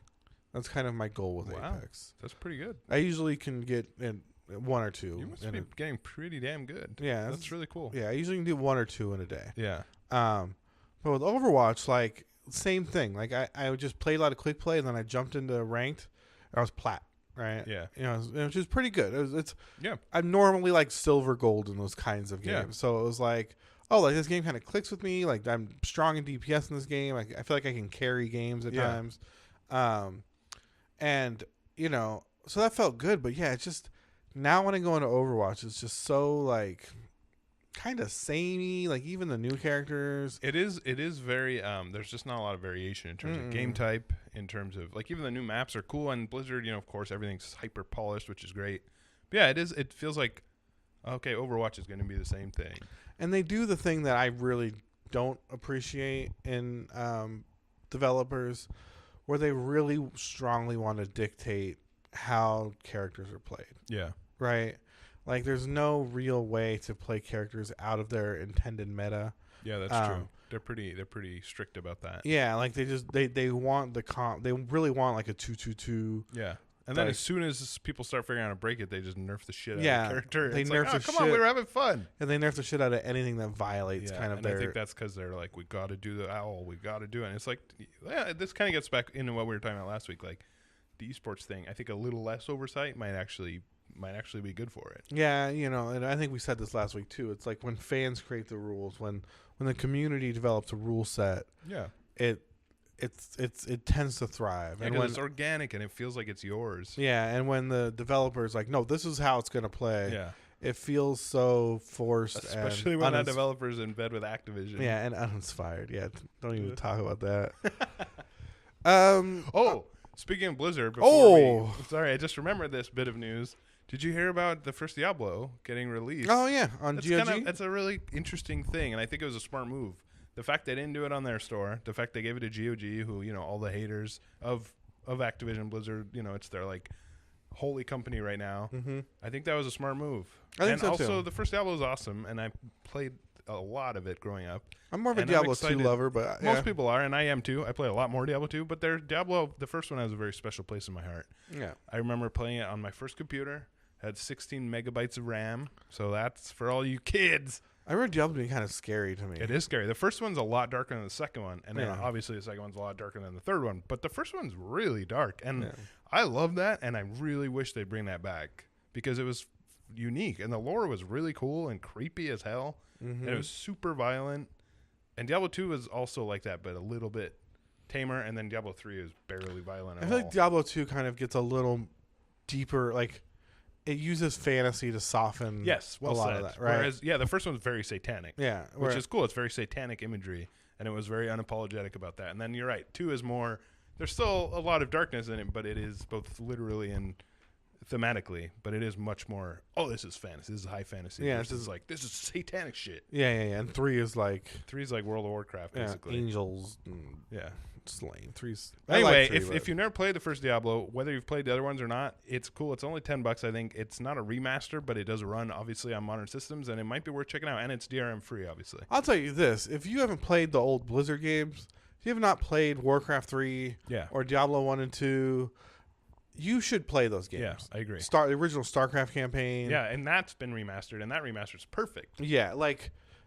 Speaker 1: That's kind of my goal with Apex.
Speaker 2: That's pretty good.
Speaker 1: I usually can get one or two.
Speaker 2: You must be getting pretty damn good.
Speaker 1: Yeah,
Speaker 2: that's really cool.
Speaker 1: Yeah, I usually can do one or two in a day.
Speaker 2: Yeah.
Speaker 1: But with Overwatch, like same thing. Like I would just play a lot of quick play, and then I jumped into ranked. And I was plat, right?
Speaker 2: Yeah.
Speaker 1: Which is pretty good. It's
Speaker 2: yeah.
Speaker 1: I'm normally like silver gold in those kinds of games,
Speaker 2: Yeah.
Speaker 1: so it was like, oh, like this game kind of clicks with me. Like I'm strong in DPS in this game. I feel like I can carry games at times. And so that felt good. But yeah, it's just. Now when I go into Overwatch, it's just so like kind of samey. Like even the new characters.
Speaker 2: It is very. There's just not a lot of variation in terms of game type. In terms of like even the new maps are cool. And Blizzard, of course, everything's hyper polished, which is great. But yeah, it is. It feels like okay, Overwatch is going to be the same thing.
Speaker 1: And they do the thing that I really don't appreciate in developers, where they really strongly want to dictate how characters are played.
Speaker 2: Yeah.
Speaker 1: Right? Like there's no real way to play characters out of their intended meta.
Speaker 2: Yeah, that's true. They're pretty strict about that.
Speaker 1: Yeah, like they want they really want like a 2-2-2.
Speaker 2: Yeah. And then as soon as people start figuring out how to break it, they just nerf the shit out of the character.
Speaker 1: They
Speaker 2: it's
Speaker 1: nerf
Speaker 2: like,
Speaker 1: the shit.
Speaker 2: Come on, we were having fun.
Speaker 1: And they nerf the shit out of anything that violates kind of
Speaker 2: and
Speaker 1: their...
Speaker 2: I think that's because they're like, we got to do the owl. We got to do it. And it's like, yeah, this kind of gets back into what we were talking about last week. Like the esports thing, I think a little less oversight might actually be good for it. Yeah,
Speaker 1: and I think we said this last week too. It's like when fans create the rules, when the community develops a rule set, it tends to thrive.
Speaker 2: Yeah, and when it's organic and it feels like it's yours.
Speaker 1: Yeah, and when the developer's like, no, this is how it's going to play.
Speaker 2: Yeah. It
Speaker 1: feels so forced.
Speaker 2: Especially when that developer's in bed with Activision.
Speaker 1: Yeah, and uninspired. Yeah, don't even talk about that.
Speaker 2: Speaking of Blizzard, sorry, I just remembered this bit of news. Did you hear about the first Diablo getting released?
Speaker 1: Oh yeah, on GOG.
Speaker 2: That's a really interesting thing, and I think it was a smart move. The fact they didn't do it on their store, the fact they gave it to GOG, who all the haters of Activision Blizzard, it's their like holy company right now.
Speaker 1: Mm-hmm.
Speaker 2: I think that was a smart move.
Speaker 1: I think so
Speaker 2: also,
Speaker 1: too.
Speaker 2: the first Diablo was awesome, and I played a lot of it growing up.
Speaker 1: I'm more of a Diablo 2 lover, but
Speaker 2: most people are, and I am too. I play a lot more Diablo 2, but the first one has a very special place in my heart.
Speaker 1: Yeah,
Speaker 2: I remember playing it on my first computer. Had 16 megabytes of RAM, so that's for all you kids.
Speaker 1: I remember Diablo being kind of scary to me.
Speaker 2: It is scary. The first one's a lot darker than the second one, and then obviously the second one's a lot darker than the third one. But the first one's really dark, and I love that, and I really wish they'd bring that back because it was unique, and the lore was really cool and creepy as hell, and it was super violent. And Diablo 2 was also like that, but a little bit tamer, and then Diablo 3 is barely violent at all.
Speaker 1: I feel like Diablo 2 kind of gets a little deeper, like it uses fantasy to soften a lot of that, right?
Speaker 2: Whereas, the first one's very satanic.
Speaker 1: Yeah.
Speaker 2: Which is cool. It's very satanic imagery, and it was very unapologetic about that. And then you're right, 2 is more, there's still a lot of darkness in it, but it is both literally and thematically, but it is much more, this is fantasy. This is high fantasy.
Speaker 1: Yeah.
Speaker 2: This is satanic shit.
Speaker 1: Yeah. And 3 is like...
Speaker 2: 3 is like World of Warcraft, basically.
Speaker 1: Angels.
Speaker 2: Yeah.
Speaker 1: Slain. 3's...
Speaker 2: Anyway, if you've never played the first Diablo, whether you've played the other ones or not, it's cool. It's only $10, I think. It's not a remaster, but it does run, obviously, on modern systems, and it might be worth checking out. And it's DRM free, obviously.
Speaker 1: I'll tell you this. If you haven't played the old Blizzard games, if you have not played Warcraft 3 or Diablo 1 and 2, you should play those games.
Speaker 2: Yeah, I agree.
Speaker 1: The original StarCraft campaign.
Speaker 2: Yeah, and that's been remastered, and that remaster's perfect.
Speaker 1: Yeah,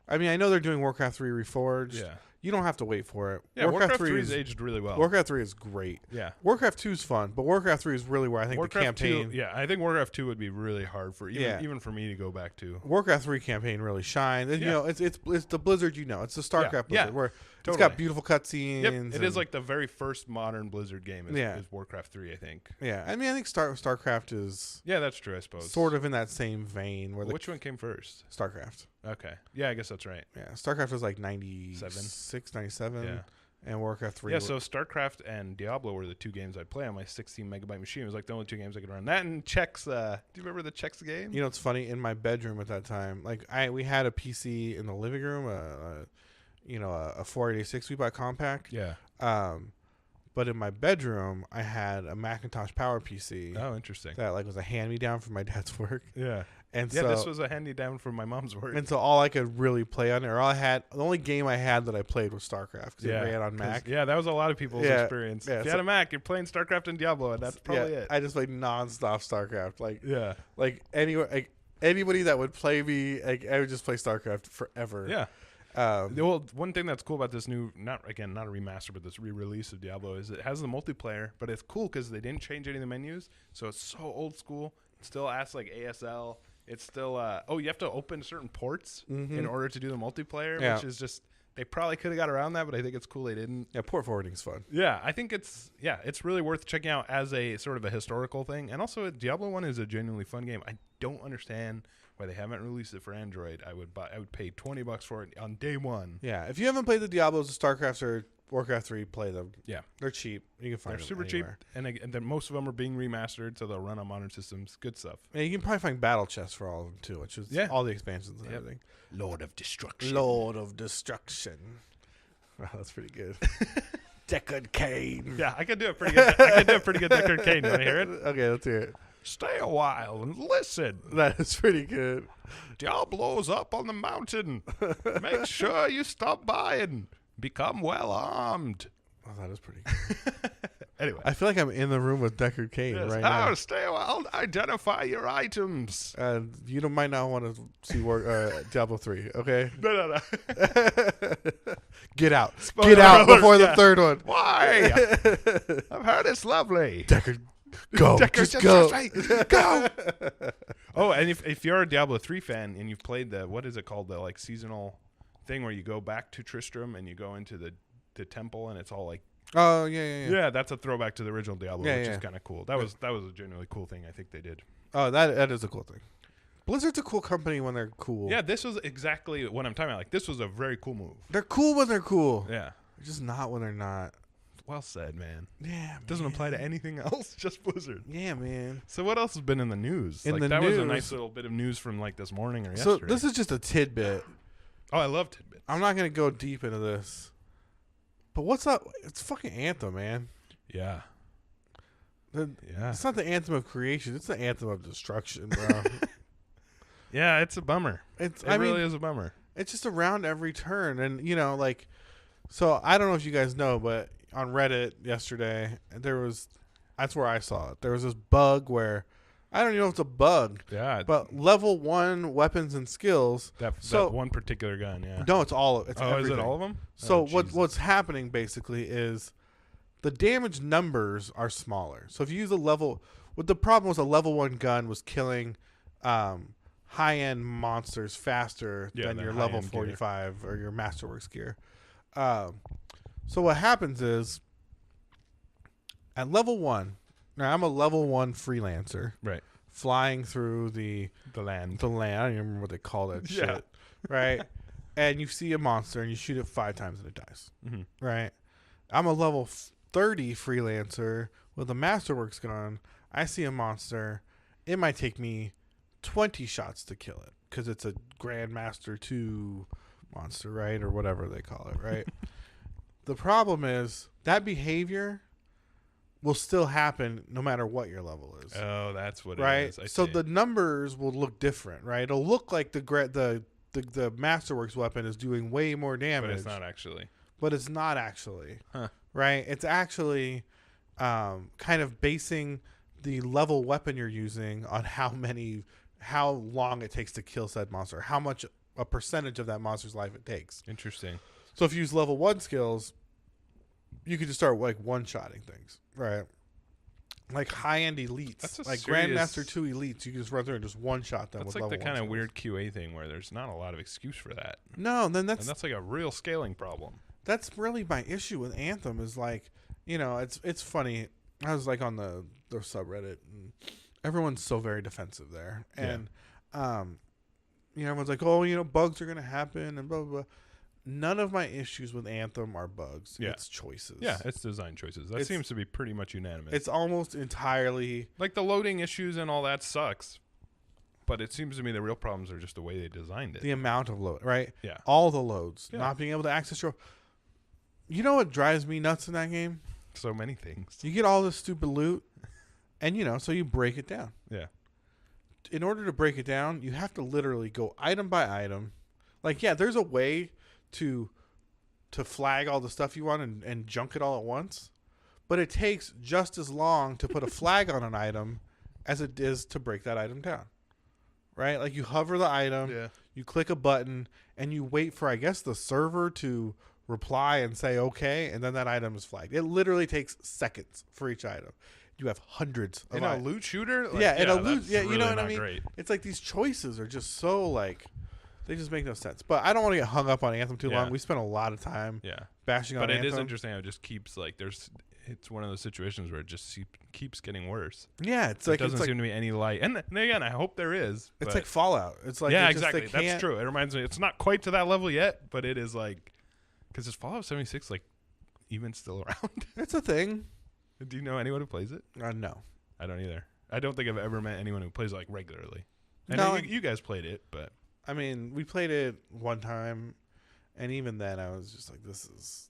Speaker 1: I know they're doing Warcraft 3 Reforged.
Speaker 2: Yeah.
Speaker 1: You don't have to wait for it.
Speaker 2: Yeah, Warcraft 3 is aged really well.
Speaker 1: Warcraft 3 is great.
Speaker 2: Yeah.
Speaker 1: Warcraft 2 is fun, but Warcraft 3 is really where I think the campaign...
Speaker 2: 2, I think Warcraft 2 would be really hard for even for me to go back to.
Speaker 1: Warcraft 3 campaign really shines. And, it's the Blizzard, it's the StarCraft Blizzard, where it's got beautiful cutscenes.
Speaker 2: Yep. It is like the very first modern Blizzard game is Warcraft 3, I think.
Speaker 1: Yeah. I think StarCraft is...
Speaker 2: Yeah, that's true, I suppose.
Speaker 1: Sort of in that same vein.
Speaker 2: Which one came first?
Speaker 1: StarCraft.
Speaker 2: Okay. Yeah, I guess that's right.
Speaker 1: Yeah. StarCraft was like 96, 97. Yeah. And Warcraft 3.
Speaker 2: Yeah, so StarCraft and Diablo were the 2 games I'd play on my 16 megabyte machine. It was like the only 2 games I could run. That and Chex. Do you remember the Chex game?
Speaker 1: It's funny. In my bedroom at that time, we had a PC in the living room, a 486 we bought compact.
Speaker 2: Yeah.
Speaker 1: But in my bedroom, I had a Macintosh Power PC.
Speaker 2: Oh, interesting.
Speaker 1: That was a hand-me-down from my dad's work.
Speaker 2: Yeah.
Speaker 1: And
Speaker 2: this was a hand-me-down from my mom's work.
Speaker 1: And so all I could really play on it, the only game I had that I played was StarCraft because it ran on Mac.
Speaker 2: Yeah, that was a lot of people's experience.
Speaker 1: Yeah,
Speaker 2: if you had a Mac, you're playing StarCraft and Diablo, and that's probably it.
Speaker 1: I just played nonstop StarCraft. Anybody that would play me, I would just play StarCraft forever.
Speaker 2: Yeah. One thing that's cool about this new, not a remaster, but this re-release of Diablo is it has the multiplayer, but it's cool because they didn't change any of the menus, so it's so old school. It still asks like ASL. It's still, you have to open certain ports in order to do the multiplayer, which is just, they probably could have got around that, but I think it's cool they didn't.
Speaker 1: Yeah, port forwarding is fun.
Speaker 2: Yeah, I think it's really worth checking out as a sort of a historical thing. And also, Diablo 1 is a genuinely fun game. I don't understand why they haven't released it for Android. I would pay $20 for it on day one.
Speaker 1: Yeah, if you haven't played the Diablos, the StarCrafts, or Warcraft 3, play them.
Speaker 2: Yeah.
Speaker 1: They're cheap. You can find them
Speaker 2: super
Speaker 1: anywhere.
Speaker 2: cheap, and then most of them are being remastered, so they'll run on modern systems. Good stuff.
Speaker 1: Yeah, you can probably find battle chests for all of them, too, which is all the expansions and everything.
Speaker 2: Lord of Destruction.
Speaker 1: Wow, that's pretty good. Deckard Cain.
Speaker 2: Yeah, I could do a pretty good Deckard Cain. You want to hear it?
Speaker 1: Okay, let's hear it.
Speaker 2: Stay a while and listen.
Speaker 1: That is pretty good.
Speaker 2: Diablo's up on the mountain. Make sure you stop by and become well armed.
Speaker 1: Oh, that is pretty good.
Speaker 2: Anyway.
Speaker 1: I feel like I'm in the room with Deckard Cain right now.
Speaker 2: Oh, stay a while. Identify your items.
Speaker 1: You might not want to see Diablo 3, okay?
Speaker 2: No.
Speaker 1: Get out. Get out before the third one.
Speaker 2: Why? I've heard it's lovely.
Speaker 1: Deckard, go. Just go.
Speaker 2: Go. Oh, and if you're a Diablo 3 fan and you've played what is it called? The seasonal thing where you go back to Tristram and you go into the temple and it's all like,
Speaker 1: oh yeah.
Speaker 2: Yeah, that's a throwback to the original Diablo, which is kind of cool. That was a genuinely cool thing I think they did.
Speaker 1: Oh, that is a cool thing. Blizzard's a cool company when they're cool.
Speaker 2: Yeah, this was exactly what I'm talking about. This was a very cool move.
Speaker 1: They're cool when they're cool.
Speaker 2: Yeah.
Speaker 1: They're just not when they're not.
Speaker 2: Well said, man.
Speaker 1: Yeah,
Speaker 2: it doesn't apply to anything else, just Blizzard.
Speaker 1: Yeah, man.
Speaker 2: So what else has been in the news?
Speaker 1: That
Speaker 2: was a nice little bit of news from like this morning or yesterday.
Speaker 1: So this is just a tidbit.
Speaker 2: Oh, I love tidbits.
Speaker 1: I'm not going to go deep into this. But what's up? It's fucking Anthem, man.
Speaker 2: Yeah.
Speaker 1: It's not the anthem of creation. It's the anthem of destruction, bro.
Speaker 2: Yeah, it's a bummer. It really is a bummer.
Speaker 1: It's just around every turn. And, you know, like, so I don't know if you guys know, but on Reddit yesterday, that's where I saw it. There was this bug where, I don't even know if it's a bug.
Speaker 2: Yeah.
Speaker 1: But level 1 weapons and skills.
Speaker 2: That one particular gun, yeah.
Speaker 1: No, it's everything.
Speaker 2: Is it all of them?
Speaker 1: So what's happening basically is the damage numbers are smaller. So if you use what the problem was, a level 1 gun was killing high-end monsters faster than your level 45 gear. Or your Masterworks gear. So what happens is at level 1, now I'm a level 1 freelancer.
Speaker 2: Right.
Speaker 1: Flying through the land. I don't even remember what they call that shit. Right? And you see a monster and you shoot it 5 times and it dies. Mm-hmm. Right? I'm a level 30 freelancer with a Masterworks gun. I see a monster. It might take me 20 shots to kill it because it's a Grandmaster 2 monster, right? Or whatever they call it, right? The problem is that behavior will still happen no matter what your level is.
Speaker 2: Oh, that's what
Speaker 1: right?
Speaker 2: it is.
Speaker 1: So the numbers will look different, right? It'll look like the Masterworks weapon is doing way more damage.
Speaker 2: But it's not actually.
Speaker 1: Huh. Right? It's actually kind of basing the level weapon you're using on how long it takes to kill said monster, how much a percentage of that monster's life it takes.
Speaker 2: Interesting.
Speaker 1: So if you use level 1 skills, you could just start like one-shotting things, right? Like high-end elites, like Grandmaster 2 elites, you can just run through and just one-shot them.
Speaker 2: That's like the kind of weird QA thing where there's not a lot of excuse for that.
Speaker 1: No, then that's
Speaker 2: like a real scaling problem.
Speaker 1: That's really my issue with Anthem is like, you know, it's funny. I was like on the subreddit and everyone's so very defensive there. And, you know, everyone's like, oh, you know, bugs are going to happen and blah, blah, blah. None of my issues with Anthem are bugs. Yeah. It's choices.
Speaker 2: Yeah, it's design choices. That seems to be pretty much unanimous.
Speaker 1: It's almost entirely...
Speaker 2: Like the loading issues and all that sucks. But it seems to me the real problems are just the way they designed it.
Speaker 1: The amount of load, right?
Speaker 2: Yeah.
Speaker 1: All the loads. Yeah. Not being able to access your... You know what drives me nuts in that game?
Speaker 2: So many things.
Speaker 1: You get all this stupid loot, and, you know, so you break it down.
Speaker 2: Yeah.
Speaker 1: In order to break it down, you have to literally go item by item. Like, yeah, there's a way to flag all the stuff you want and junk it all at once, but it takes just as long to put a flag on an item as it is to break that item down, right? Like you hover the item, you click a button, and you wait for, I guess, the server to reply and say okay, and then that item is flagged. It literally takes seconds for each item. You have hundreds of
Speaker 2: a loot shooter.
Speaker 1: Like, in a loot. Yeah, you know what I mean. Great. It's like these choices are just so like. They just make no sense. But I don't want to get hung up on Anthem too long. We spent a lot of time bashing on Anthem.
Speaker 2: But it is interesting how it just keeps like it's one of those situations where it just keeps getting worse.
Speaker 1: Yeah,
Speaker 2: it doesn't seem to be any light. And again, I hope there is.
Speaker 1: It's like Fallout. It's like
Speaker 2: exactly. That's true. It reminds me. It's not quite to that level yet, but it is like because is Fallout 76 like even still around?
Speaker 1: It's a thing.
Speaker 2: Do you know anyone who plays it?
Speaker 1: No,
Speaker 2: I don't either. I don't think I've ever met anyone who plays it like regularly. I
Speaker 1: know
Speaker 2: you guys played it, but.
Speaker 1: I mean, we played it one time, and even then, I was just like, "This is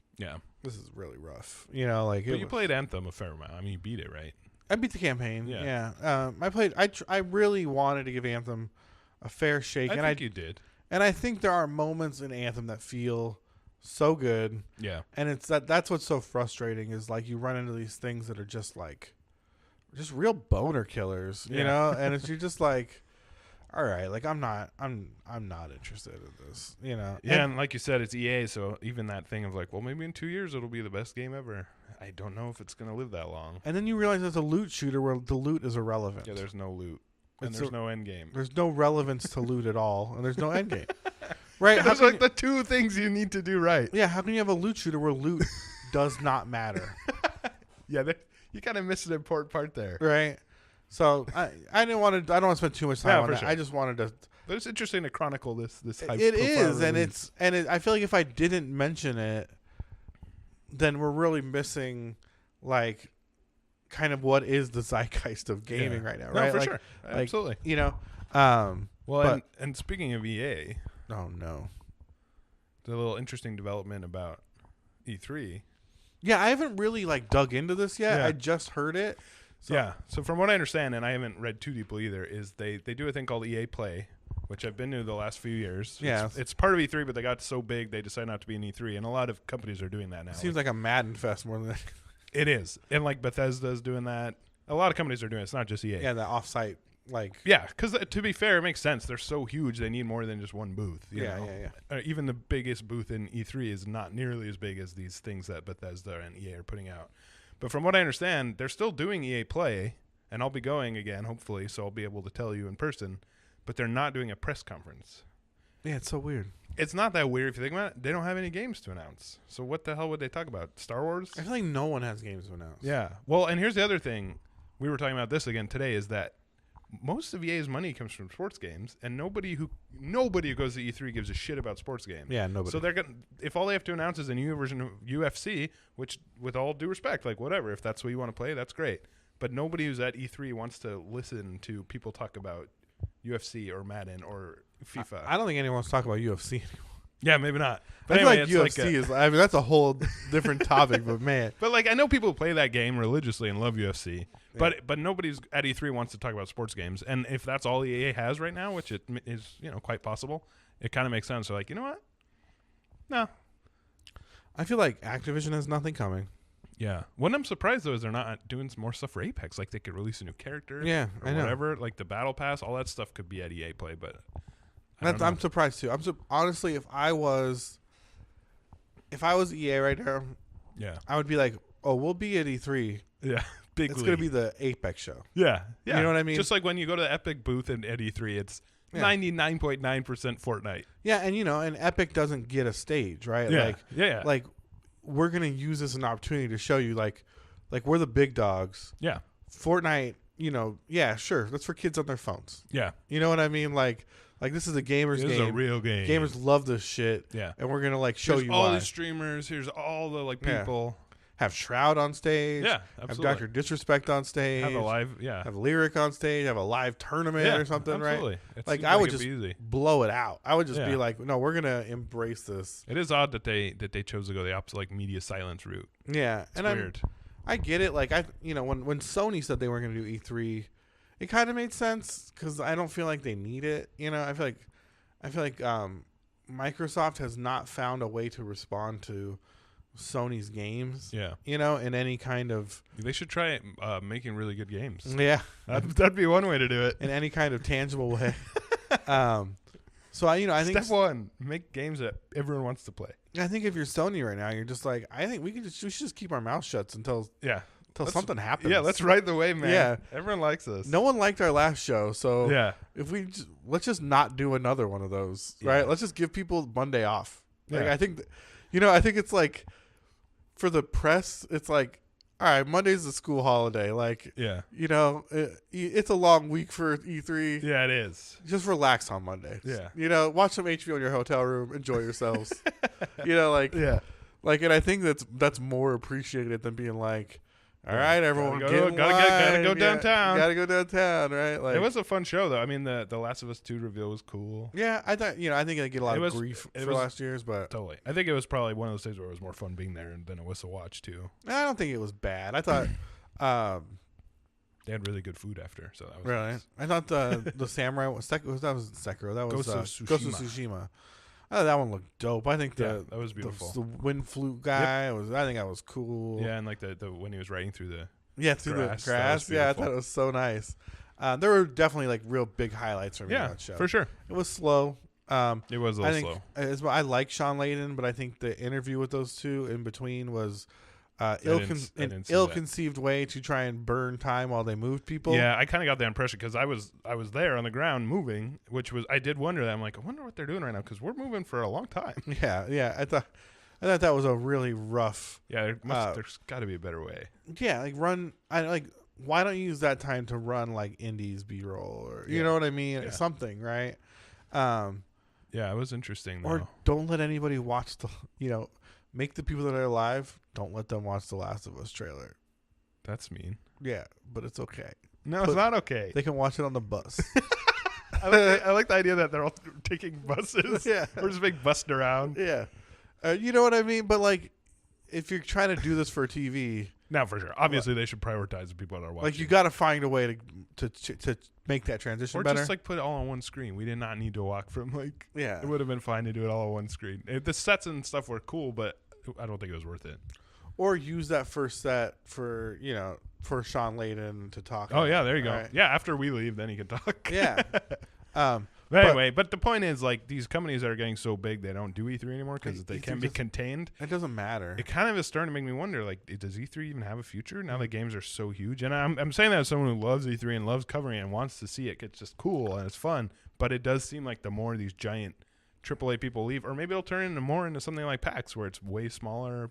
Speaker 1: really rough." You know, like.
Speaker 2: But you played Anthem a fair amount. I mean, you beat it, right?
Speaker 1: I beat the campaign. Yeah. I really wanted to give Anthem a fair shake,
Speaker 2: I think you did.
Speaker 1: And I think there are moments in Anthem that feel so good.
Speaker 2: Yeah.
Speaker 1: And it's that's what's so frustrating is like you run into these things that are just real boner killers, you know, and you're just like. All right, like I'm not interested in this, you know.
Speaker 2: Yeah, and like you said, it's EA, so even that thing of like, well, maybe in 2 years it'll be the best game ever. I don't know if it's gonna live that long.
Speaker 1: And then you realize it's a loot shooter where the loot is irrelevant.
Speaker 2: Yeah, there's no loot, and there's no end game.
Speaker 1: There's no relevance to loot at all, and there's no end game. Right?
Speaker 2: There's like the two things you need to do right.
Speaker 1: Yeah, how can you have a loot shooter where loot does not matter?
Speaker 2: Yeah, you kind of missed an important part there,
Speaker 1: right? So I don't want to spend too much time on that. Sure. I just wanted to.
Speaker 2: But it's interesting to chronicle this.
Speaker 1: It is, and I feel like if I didn't mention it, then we're really missing like kind of what is the zeitgeist of gaming right now, right?
Speaker 2: No, for
Speaker 1: like,
Speaker 2: sure.
Speaker 1: like,
Speaker 2: Absolutely.
Speaker 1: You know,
Speaker 2: well, and speaking of EA,
Speaker 1: oh no,
Speaker 2: the little interesting development about E3.
Speaker 1: Yeah, I haven't really like dug into this yet.
Speaker 2: Yeah.
Speaker 1: I just heard it.
Speaker 2: So from what I understand, and I haven't read too deeply either, is they do a thing called EA Play, which I've been to the last few years.
Speaker 1: Yeah.
Speaker 2: It's part of E3, but they got so big they decided not to be in E3, and a lot of companies are doing that now.
Speaker 1: It seems like a Madden fest more than that.
Speaker 2: It is. And like Bethesda's doing that. A lot of companies are doing it. It's not just EA.
Speaker 1: Yeah, the offsite like.
Speaker 2: Yeah, because to be fair, it makes sense. They're so huge, they need more than just one booth. You
Speaker 1: Yeah,
Speaker 2: know?
Speaker 1: yeah.
Speaker 2: Even the biggest booth in E3 is not nearly as big as these things that Bethesda and EA are putting out. But from what I understand, they're still doing EA Play, and I'll be going again, hopefully, so I'll be able to tell you in person. But they're not doing a press conference.
Speaker 1: Yeah, it's so weird.
Speaker 2: It's not that weird if you think about it. They don't have any games to announce. So what the hell would they talk about? Star Wars?
Speaker 1: I feel like no one has games to announce.
Speaker 2: Yeah. Well, and here's the other thing. We were talking about this again today, is that most of EA's money comes from sports games, and nobody who goes to E3 gives a shit about sports games.
Speaker 1: Yeah, nobody.
Speaker 2: So they're gonna, if all they have to announce is a new version of UFC, which, with all due respect, like whatever, if that's what you want to play, that's great. But nobody who's at E3 wants to listen to people talk about UFC or Madden or FIFA.
Speaker 1: I don't think anyone wants to talk about UFC anymore.
Speaker 2: Yeah, maybe not. But
Speaker 1: I feel
Speaker 2: anyway,
Speaker 1: like UFC is. I mean, that's a whole different topic. But man,
Speaker 2: but like I know people who play that game religiously and love UFC. Yeah. But nobody's at E3 wants to talk about sports games. And if that's all EA has right now, which it is, quite possible, it kind of makes sense. They're like, you know what? No.
Speaker 1: I feel like Activision has nothing coming.
Speaker 2: Yeah. What I'm surprised though is they're not doing some more stuff for Apex. Like they could release a new character.
Speaker 1: Yeah,
Speaker 2: or
Speaker 1: I know.
Speaker 2: whatever. Like the Battle Pass, all that stuff could be at EA Play. But
Speaker 1: I'm surprised too. Honestly, if I was EA right now,
Speaker 2: yeah,
Speaker 1: I would be like, oh, we'll be at E3.
Speaker 2: Yeah.
Speaker 1: It's going to be the Apex show.
Speaker 2: Yeah. Yeah.
Speaker 1: You know what I mean?
Speaker 2: Just like when you go to the Epic booth at E3, it's 99.9% Fortnite.
Speaker 1: Yeah, and Epic doesn't get a stage, right?
Speaker 2: Yeah.
Speaker 1: Like we're going to use this as an opportunity to show you like we're the big dogs.
Speaker 2: Yeah.
Speaker 1: Fortnite, yeah, sure. That's for kids on their phones.
Speaker 2: Yeah.
Speaker 1: You know what I mean? Like this is a gamer's game.
Speaker 2: This is a real game.
Speaker 1: Gamers love this shit.
Speaker 2: Yeah.
Speaker 1: And we're going to show
Speaker 2: Here's
Speaker 1: you
Speaker 2: all
Speaker 1: why.
Speaker 2: the streamers. Here's all the people.
Speaker 1: Have Shroud on stage.
Speaker 2: Yeah, absolutely.
Speaker 1: Have Dr. Disrespect on stage.
Speaker 2: Have a live,
Speaker 1: Have Lyric on stage. Have a live tournament or something,
Speaker 2: absolutely.
Speaker 1: right? I would just blow it out. I would just be like, no, we're gonna embrace this.
Speaker 2: It is odd that they chose to go the opposite, media silence route.
Speaker 1: Yeah,
Speaker 2: it's weird.
Speaker 1: I get it. Like when Sony said they weren't gonna do E3, it kind of made sense because I don't feel like they need it. I feel like Microsoft has not found a way to respond to Sony's games. Yeah. In any kind of...
Speaker 2: They should try making really good games.
Speaker 1: Yeah.
Speaker 2: That'd be one way to do it.
Speaker 1: In any kind of tangible way. So I think...
Speaker 2: Step one, make games that everyone wants to play.
Speaker 1: I think if you're Sony right now, you're just like, I think we should just keep our mouth shut until something happens.
Speaker 2: Yeah, let's ride the wave, man. Yeah. Everyone likes us.
Speaker 1: No one liked our last show, so if let's just not do another one of those, right? Let's just give people Monday off. Like, I think, I think it's like... For the press, it's like, all right, Monday's a school holiday. Like, it's a long week for E3.
Speaker 2: Yeah, it is.
Speaker 1: Just relax on Monday.
Speaker 2: Yeah.
Speaker 1: Watch some HBO in your hotel room. Enjoy yourselves. And I think that's more appreciated than being like, all right, everyone, gotta
Speaker 2: go downtown.
Speaker 1: Gotta go downtown, right? Like,
Speaker 2: it was a fun show, though. I mean, the Last of Us 2 reveal was cool.
Speaker 1: Yeah, I thought, I think I get a lot of grief for last year's, but
Speaker 2: totally. I think it was probably one of those days where it was more fun being there than it was to watch too.
Speaker 1: I don't think it was bad. I thought
Speaker 2: they had really good food after, so that was
Speaker 1: really.
Speaker 2: Nice.
Speaker 1: I thought the samurai was Sekiro. That was Sekiro. That was
Speaker 2: Ghost of
Speaker 1: Tsushima. I thought that one looked dope. I think
Speaker 2: that was beautiful.
Speaker 1: The wind flute guy I think that was cool.
Speaker 2: Yeah, and like the when he was riding through the
Speaker 1: through the grass. Yeah, I thought it was so nice. There were definitely like real big highlights from that show.
Speaker 2: For sure.
Speaker 1: It was slow.
Speaker 2: It was a little
Speaker 1: slow. I like Sean Layden, but I think the interview with those two in between was ill-conceived way to try and burn time while they moved people.
Speaker 2: Yeah, I kind of got that impression because I was there on the ground moving, which was I did wonder that. I'm like, I wonder what they're doing right now because we're moving for a long time.
Speaker 1: Yeah. I thought that was a really rough.
Speaker 2: Yeah, there's got to be a better way.
Speaker 1: Yeah, why don't you use that time to run like Indies B-roll or you know what I mean?
Speaker 2: Yeah.
Speaker 1: Something, right?
Speaker 2: Yeah, it was interesting though.
Speaker 1: Or don't let anybody watch make the people that are alive, don't let them watch the Last of Us trailer.
Speaker 2: That's mean.
Speaker 1: Yeah, but it's okay.
Speaker 2: No, it's not okay.
Speaker 1: They can watch it on the bus.
Speaker 2: I like the idea that they're all taking buses.
Speaker 1: Yeah.
Speaker 2: We're just being bussed around.
Speaker 1: Yeah. You know what I mean? But, like, if you're trying to do this for TV...
Speaker 2: Now, for sure. Obviously, they should prioritize the people that are watching.
Speaker 1: Like, you got to find a way to make that transition better.
Speaker 2: Or just, like, put it all on one screen. We did not need to walk from, like...
Speaker 1: Yeah.
Speaker 2: It would have been fine to do it all on one screen. The sets and stuff were cool, but I don't think it was worth it.
Speaker 1: Or use that first set for, for Sean Layden to talk
Speaker 2: about. Yeah, there you go.
Speaker 1: Right?
Speaker 2: Yeah, after we leave, then he can talk.
Speaker 1: Yeah.
Speaker 2: But anyway, but the point is, like, these companies that are getting so big, they don't do E3 anymore because they can't be contained.
Speaker 1: It doesn't matter.
Speaker 2: It kind of is starting to make me wonder, like, does E3 even have a future now that games are so huge? And I'm saying that as someone who loves E3 and loves covering it and wants to see it. It's just cool and it's fun. But it does seem like the more these giant AAA people leave, or maybe it'll turn into something like PAX where it's way smaller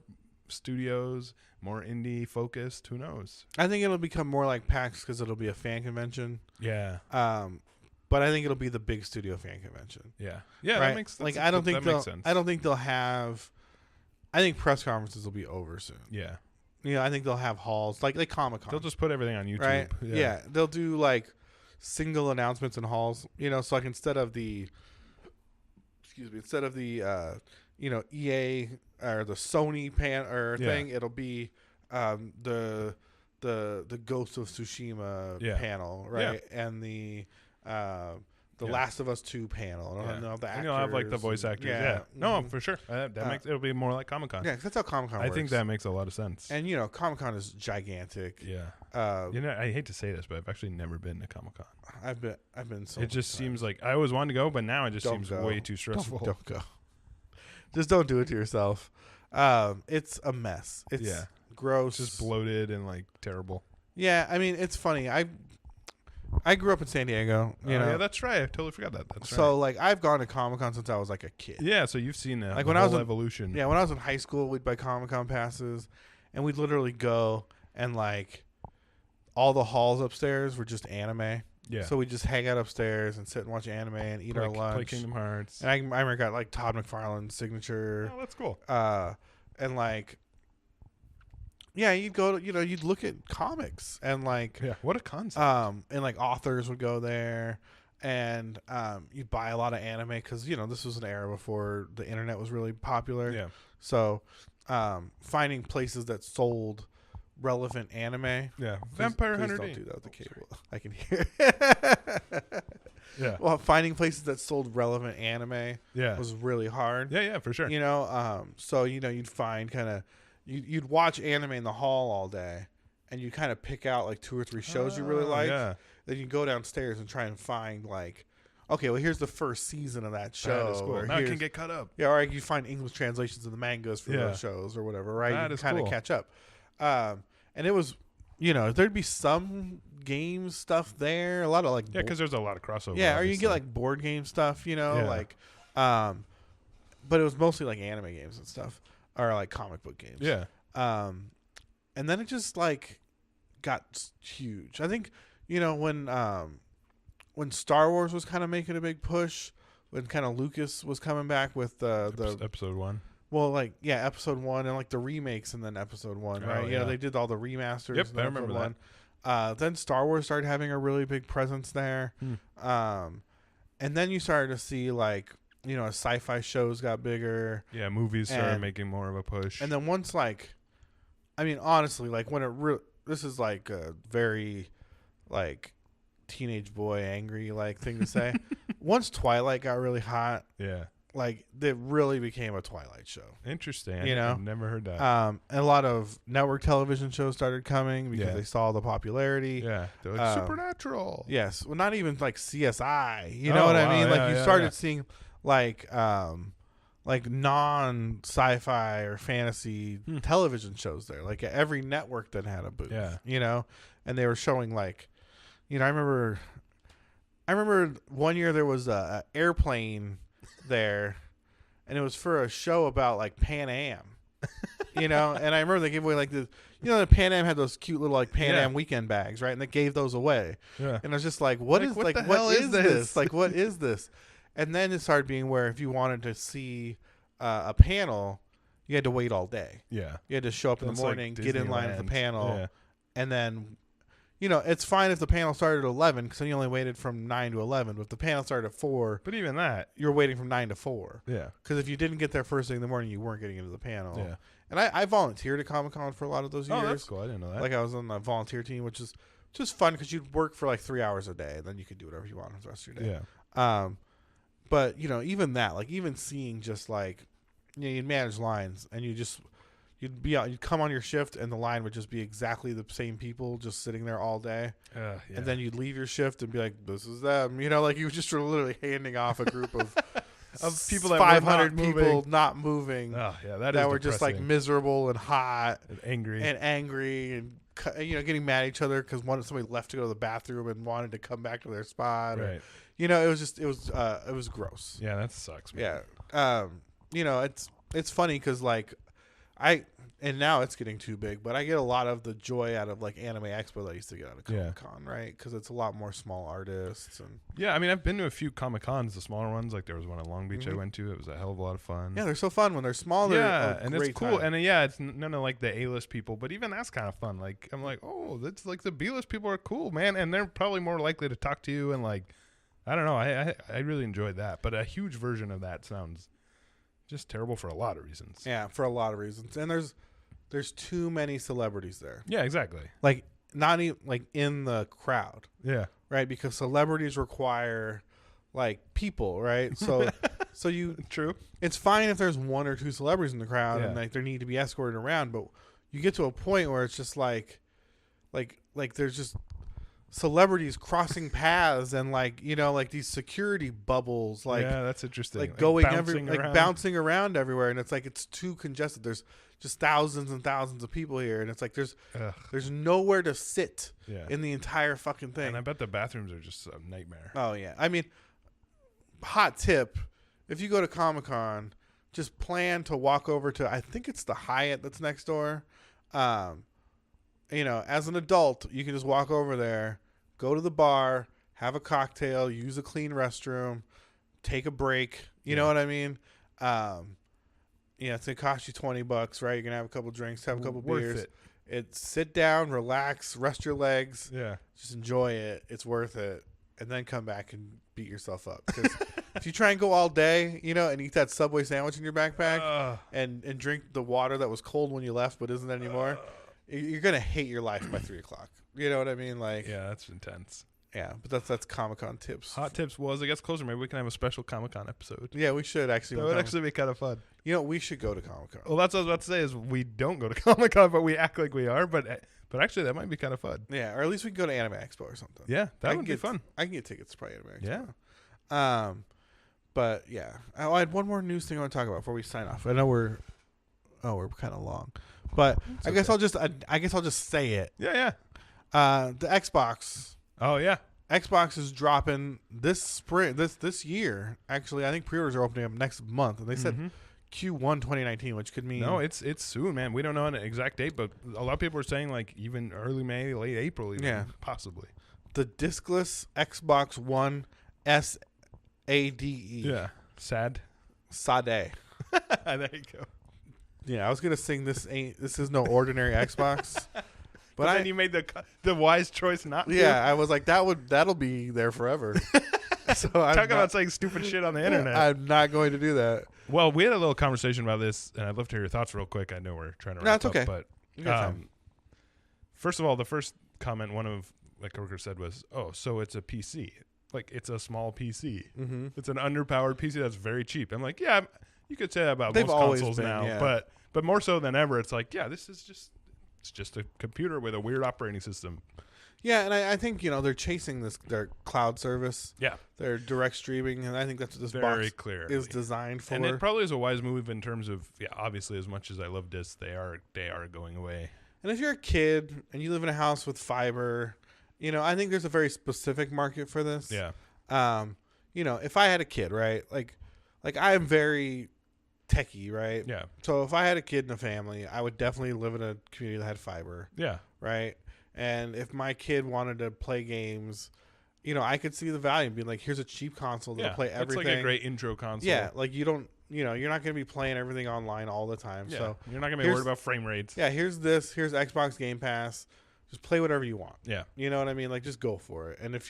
Speaker 2: studios, more indie focused. Who knows?
Speaker 1: I think it'll become more like PAX because it'll be a fan convention.
Speaker 2: Yeah.
Speaker 1: But I think it'll be the big studio fan convention.
Speaker 2: Yeah. Yeah,
Speaker 1: right?
Speaker 2: That makes sense.
Speaker 1: Like, I don't think they'll have. I think press conferences will be over soon.
Speaker 2: Yeah.
Speaker 1: I think they'll have halls like Comic-Con.
Speaker 2: They'll just put everything on YouTube.
Speaker 1: Right? Yeah. They'll do like single announcements in halls. So like instead of the EA or the Sony thing, it'll be the Ghost of Tsushima panel, right? Yeah. And the Last of Us 2 panel. And the actors.
Speaker 2: You'll have like the voice actors. Yeah. No, for sure. That makes it'll be more like Comic-Con.
Speaker 1: Yeah, that's how Comic-Con works.
Speaker 2: I think that makes a lot of sense.
Speaker 1: And Comic-Con is gigantic.
Speaker 2: Yeah. I hate to say this, but I've actually never been to Comic-Con.
Speaker 1: I've been so.
Speaker 2: It just seems like I always wanted to go, but now it just seems way too stressful.
Speaker 1: Don't go. Just don't do it to yourself. It's a mess. It's gross.
Speaker 2: It's just bloated and like terrible.
Speaker 1: Yeah, I mean, it's funny. I grew up in San Diego.
Speaker 2: Yeah, that's right. I totally forgot that.
Speaker 1: So like, I've gone to Comic-Con since I was like a kid.
Speaker 2: Yeah, so you've seen
Speaker 1: like
Speaker 2: when I was evolution.
Speaker 1: Yeah, when I was in high school, we'd buy Comic-Con passes, and we'd literally go and like all the halls upstairs were just anime.
Speaker 2: Yeah.
Speaker 1: So we just hang out upstairs and sit and watch anime and eat our lunch.
Speaker 2: Play Kingdom Hearts.
Speaker 1: And I remember got like Todd McFarlane's signature.
Speaker 2: Oh, that's cool.
Speaker 1: And like, yeah, you'd go to, you'd look at comics and like,
Speaker 2: yeah, what a concept.
Speaker 1: And like authors would go there, and you'd buy a lot of anime because this was an era before the internet was really popular.
Speaker 2: Yeah.
Speaker 1: So, finding places that sold relevant anime.
Speaker 2: Yeah. Vampire Hunter
Speaker 1: don't
Speaker 2: D.
Speaker 1: do that with the cable. I can hear.
Speaker 2: Yeah.
Speaker 1: Well, finding places that sold relevant anime. Was really hard.
Speaker 2: Yeah, for sure.
Speaker 1: So you'd find kind of. You'd watch anime in the hall all day, and you kind of pick out like 2 or 3 shows you really like.
Speaker 2: Yeah.
Speaker 1: Then you go downstairs and try and find like, okay, well here's the first season of that show.
Speaker 2: That is cool. Now it can get caught up.
Speaker 1: Yeah, or you find English translations of the mangas for those shows or whatever, right?
Speaker 2: That
Speaker 1: you
Speaker 2: is
Speaker 1: kind of catch up. And it was, there'd be some game stuff there, a lot of like
Speaker 2: because there's a lot of crossover.
Speaker 1: Yeah, or you get like board game stuff, like, but it was mostly like anime games and stuff. Or like comic book games.
Speaker 2: Yeah.
Speaker 1: And then it just like got huge. I think, when Star Wars was kind of making a big push, when kind of Lucas was coming back with the
Speaker 2: episode 1.
Speaker 1: Well, like, yeah, episode 1 and like the remakes and then episode 1, right?
Speaker 2: Yeah,
Speaker 1: they did all the remasters.
Speaker 2: Yep, I remember that.
Speaker 1: Then Star Wars started having a really big presence there. And then you started to see like, sci-fi shows got bigger.
Speaker 2: Yeah, movies started making more of a push.
Speaker 1: And then once, like, I mean, honestly, like, when this is, like, a very, like, teenage boy angry, like, thing to say. Once Twilight got really hot.
Speaker 2: Yeah.
Speaker 1: Like, it really became a Twilight show.
Speaker 2: Interesting. I've never heard that.
Speaker 1: And a lot of network television shows started coming because they saw the poputy.
Speaker 2: Yeah. They're like, Supernatural.
Speaker 1: Yes. Well, not even, like, CSI. You know what I mean? Like, you started seeing... like non sci-fi or fantasy television shows there. Like every network that had a booth.
Speaker 2: Yeah.
Speaker 1: And they were showing like, I remember one year there was a airplane there, and it was for a show about like Pan Am. And I remember they gave away like the Pan Am had those cute little like Pan Am weekend bags, right? And they gave those away.
Speaker 2: Yeah.
Speaker 1: And I was just like, what is this? Like, what is this? And then it started being where if you wanted to see a panel, you had to wait all day.
Speaker 2: Yeah.
Speaker 1: You had to show up in the morning, get in line at the panel, and then, it's fine if the panel started at 11 because then you only waited from 9 to 11. But if the panel started at 4,
Speaker 2: but even that,
Speaker 1: you're waiting from 9 to 4.
Speaker 2: Yeah.
Speaker 1: Because if you didn't get there first thing in the morning, you weren't getting into the panel.
Speaker 2: Yeah.
Speaker 1: And I volunteered at Comic-Con for a lot of those years.
Speaker 2: Oh, that's cool. I didn't know that.
Speaker 1: Like I was on the volunteer team, which is just fun because you'd work for like 3 hours a day, and then you could do whatever you want for the rest of your day.
Speaker 2: Yeah.
Speaker 1: But even that, like even seeing just like, you'd manage lines, and you'd come on your shift, and the line would just be exactly the same people just sitting there all day.
Speaker 2: Yeah.
Speaker 1: And then you'd leave your shift and be like, "This is them," like you just were literally handing off a group of
Speaker 2: people that
Speaker 1: 500 people not moving.
Speaker 2: Oh yeah, that
Speaker 1: were just like miserable and hot
Speaker 2: and angry
Speaker 1: and getting mad at each other because somebody left to go to the bathroom and wanted to come back to their spot.
Speaker 2: Right.
Speaker 1: It was gross.
Speaker 2: Yeah, that sucks, man.
Speaker 1: Yeah. It's funny because like and now it's getting too big, but I get a lot of the joy out of like Anime Expo that I used to get out of Comic-Con, right? Because it's a lot more small artists. And
Speaker 2: yeah, I mean, I've been to a few Comic-Cons, the smaller ones. Like there was one in Long Beach I went to. It was a hell of a lot of fun.
Speaker 1: Yeah, they're so fun when they're small.
Speaker 2: Yeah, and it's cool. Time. And it's none of like the A-list people, but even that's kind of fun. Like I'm like, oh, that's like the B-list people are cool, man, and they're probably more likely to talk to you. And like, I don't know, I really enjoyed that. But a huge version of that sounds just terrible for a lot of reasons.
Speaker 1: Yeah, for a lot of reasons. And there's too many celebrities there.
Speaker 2: Yeah, exactly.
Speaker 1: Like not even like in the crowd.
Speaker 2: Yeah.
Speaker 1: Right? Because celebrities require like people, right? So
Speaker 2: True.
Speaker 1: It's fine if there's one or two celebrities in the crowd and like they need to be escorted around, but you get to a point where it's just like there's just celebrities crossing paths and like these security bubbles, like
Speaker 2: that's interesting,
Speaker 1: like going bouncing around everywhere, and it's like it's too congested. There's just thousands and thousands of people here, and it's like there's nowhere to sit in the entire fucking thing.
Speaker 2: And I bet the bathrooms are just a nightmare.
Speaker 1: Oh yeah, I mean, hot tip: if you go to Comic-Con, just plan to walk over to, I think it's the Hyatt that's next door. As an adult, you can just walk over there, go to the bar, have a cocktail, use a clean restroom, take a break. You know what I mean? It's going to cost you $20, right? You're going to have a couple drinks, have a couple beers. It's sit down, relax, rest your legs. Yeah. Just enjoy it. It's worth it. And then come back and beat yourself up. Because if you try and go all day, and eat that Subway sandwich in your backpack and drink the water that was cold when you left but isn't anymore, you're going to hate your life by 3 o'clock. You know what I mean? Like,
Speaker 2: yeah, that's intense.
Speaker 1: Yeah, but that's Comic-Con tips.
Speaker 2: Hot tips. Well, as it gets closer, maybe we can have a special Comic-Con episode.
Speaker 1: Yeah, we should actually.
Speaker 2: That would actually be kind of fun.
Speaker 1: We should go to Comic-Con.
Speaker 2: Well, that's what I was about to say is we don't go to Comic-Con, but we act like we are. But actually, that might be kind of fun.
Speaker 1: Yeah, or at least we can go to Anime Expo or something.
Speaker 2: Yeah, that would be fun.
Speaker 1: I can get tickets to probably Anime Expo.
Speaker 2: Yeah.
Speaker 1: But yeah, I had one more news thing I want to talk about before we sign off. I know we're kind of long, but I guess I'll just say it.
Speaker 2: Yeah.
Speaker 1: The Xbox.
Speaker 2: Oh yeah.
Speaker 1: Xbox is dropping this spring, this year. Actually, I think pre-orders are opening up next month, and they said Q1 2019, which could mean
Speaker 2: it's soon, man. We don't know an exact date, but a lot of people are saying like even early May, late April, even possibly.
Speaker 1: The discless Xbox One SADE.
Speaker 2: Yeah, Sade.
Speaker 1: There
Speaker 2: you go.
Speaker 1: Yeah, I was gonna sing this is no ordinary Xbox.
Speaker 2: But then you made the wise choice not to.
Speaker 1: Yeah, I was like, that'll be there forever. So
Speaker 2: talk about saying stupid shit on the internet.
Speaker 1: I'm not going to do that.
Speaker 2: Well, we had a little conversation about this, and I'd love to hear your thoughts real quick. I know we're trying to wrap up, but first of all, the first comment one of my coworkers said was, "Oh, so it's a PC? Like it's a small PC? Mm-hmm. It's an underpowered PC that's very cheap." I'm like, yeah, you could say that about most consoles now, but more so than ever, it's like, yeah, this is just. It's just a computer with a weird operating system.
Speaker 1: Yeah, and I think they're chasing their cloud service.
Speaker 2: Yeah,
Speaker 1: their direct streaming, and I think that's what this box is designed for.
Speaker 2: And it probably is a wise move in terms of obviously as much as I love discs, they are going away. And
Speaker 1: if you're a kid and you live in a house with fiber, I think there's a very specific market for this.
Speaker 2: Yeah.
Speaker 1: If I had a kid, right, like I'm very techie, right?
Speaker 2: Yeah.
Speaker 1: So if I had a kid in a family, I would definitely live in a community that had fiber.
Speaker 2: Yeah.
Speaker 1: Right. And if my kid wanted to play games, I could see the value and be like, here's a cheap console that'll play everything.
Speaker 2: It's like a great intro console.
Speaker 1: Yeah. Like you don't you're not going to be playing everything online all the time.
Speaker 2: Yeah.
Speaker 1: So
Speaker 2: You're not going to be worried about frame rates.
Speaker 1: Yeah, here's Xbox Game Pass. Just play whatever you want.
Speaker 2: Yeah.
Speaker 1: You know what I mean? Like, just go for it. And if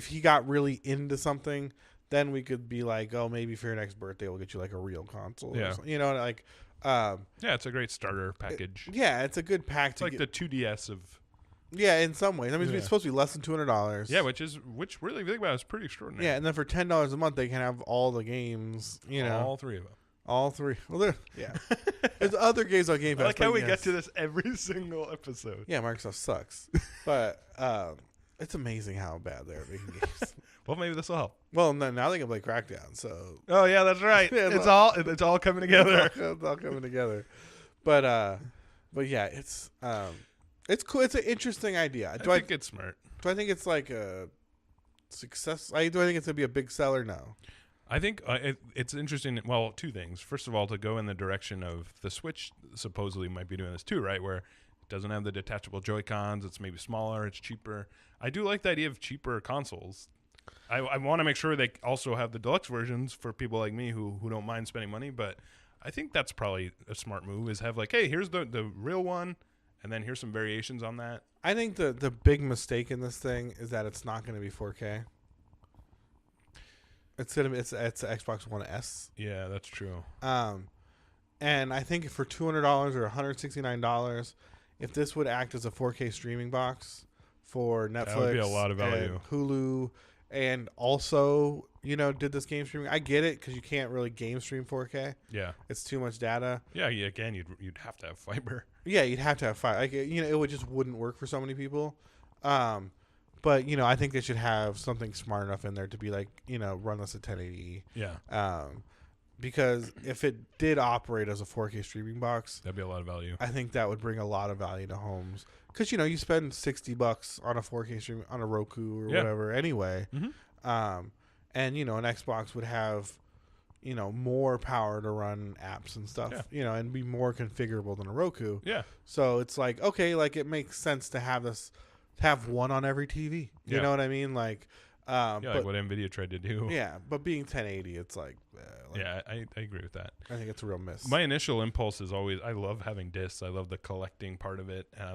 Speaker 1: he got really into something, then we could be like, oh, maybe for your next birthday, we'll get you like a real console.
Speaker 2: Yeah.
Speaker 1: Or something. You know, like.
Speaker 2: Yeah, it's a great starter package.
Speaker 1: It's a good pack.
Speaker 2: It's like the 2DS of.
Speaker 1: Yeah, in some ways. I mean, it's supposed to be less than $200.
Speaker 2: Yeah, which really, if you think about it, is pretty extraordinary.
Speaker 1: Yeah, and then for $10 a month, they can have all the games.
Speaker 2: All three of them.
Speaker 1: All three. Well, there's other games on Game Pass.
Speaker 2: I like how we get to this every single episode.
Speaker 1: Yeah, Microsoft sucks, but it's amazing how bad they're making games.
Speaker 2: Well, maybe this will help.
Speaker 1: Well, now they can play Crackdown. So.
Speaker 2: Oh yeah, that's right. It's all coming together.
Speaker 1: It's all coming together. But yeah, it's cool. It's an interesting idea.
Speaker 2: I think it's smart.
Speaker 1: Do I think it's like a success? Do I think it's gonna be a big seller? No.
Speaker 2: I think it's interesting. Well, two things. First of all, to go in the direction of the Switch supposedly might be doing this too, right? Where it doesn't have the detachable Joy-Cons. It's maybe smaller. It's cheaper. I do like the idea of cheaper consoles. I want to make sure they also have the deluxe versions for people like me who don't mind spending money. But I think that's probably a smart move, is have like, hey, here's the real one, and then here's some variations on that.
Speaker 1: I think the big mistake in this thing is that it's not going to be 4K. It's an Xbox One S.
Speaker 2: Yeah, that's true.
Speaker 1: And I think for $200 or $169, if this would act as a 4K streaming box for Netflix,
Speaker 2: that would be a lot of value.
Speaker 1: And Hulu, and also did this game streaming. I get it because you can't really game stream 4K.
Speaker 2: Yeah,
Speaker 1: it's too much data.
Speaker 2: Yeah. Again, you'd have to have fiber.
Speaker 1: Yeah, you'd have to have fiber. Like, it just wouldn't work for so many people. But, I think they should have something smart enough in there to be like, run this at 1080.
Speaker 2: Yeah.
Speaker 1: Because if it did operate as a 4K streaming box,
Speaker 2: that'd be a lot of value.
Speaker 1: I think that would bring a lot of value to homes. Because, you spend $60 on a 4K stream on a Roku or whatever anyway.
Speaker 2: Mm-hmm.
Speaker 1: And, an Xbox would have, more power to run apps and stuff, and be more configurable than a Roku.
Speaker 2: Yeah.
Speaker 1: So it's like, okay, like it makes sense to have one on every TV. You know what I mean? Like,
Speaker 2: like what NVIDIA tried to do.
Speaker 1: Yeah, but being 1080, it's like
Speaker 2: yeah, I agree with that.
Speaker 1: I think it's a real miss.
Speaker 2: My initial impulse is always, I love having discs. I love the collecting part of it, and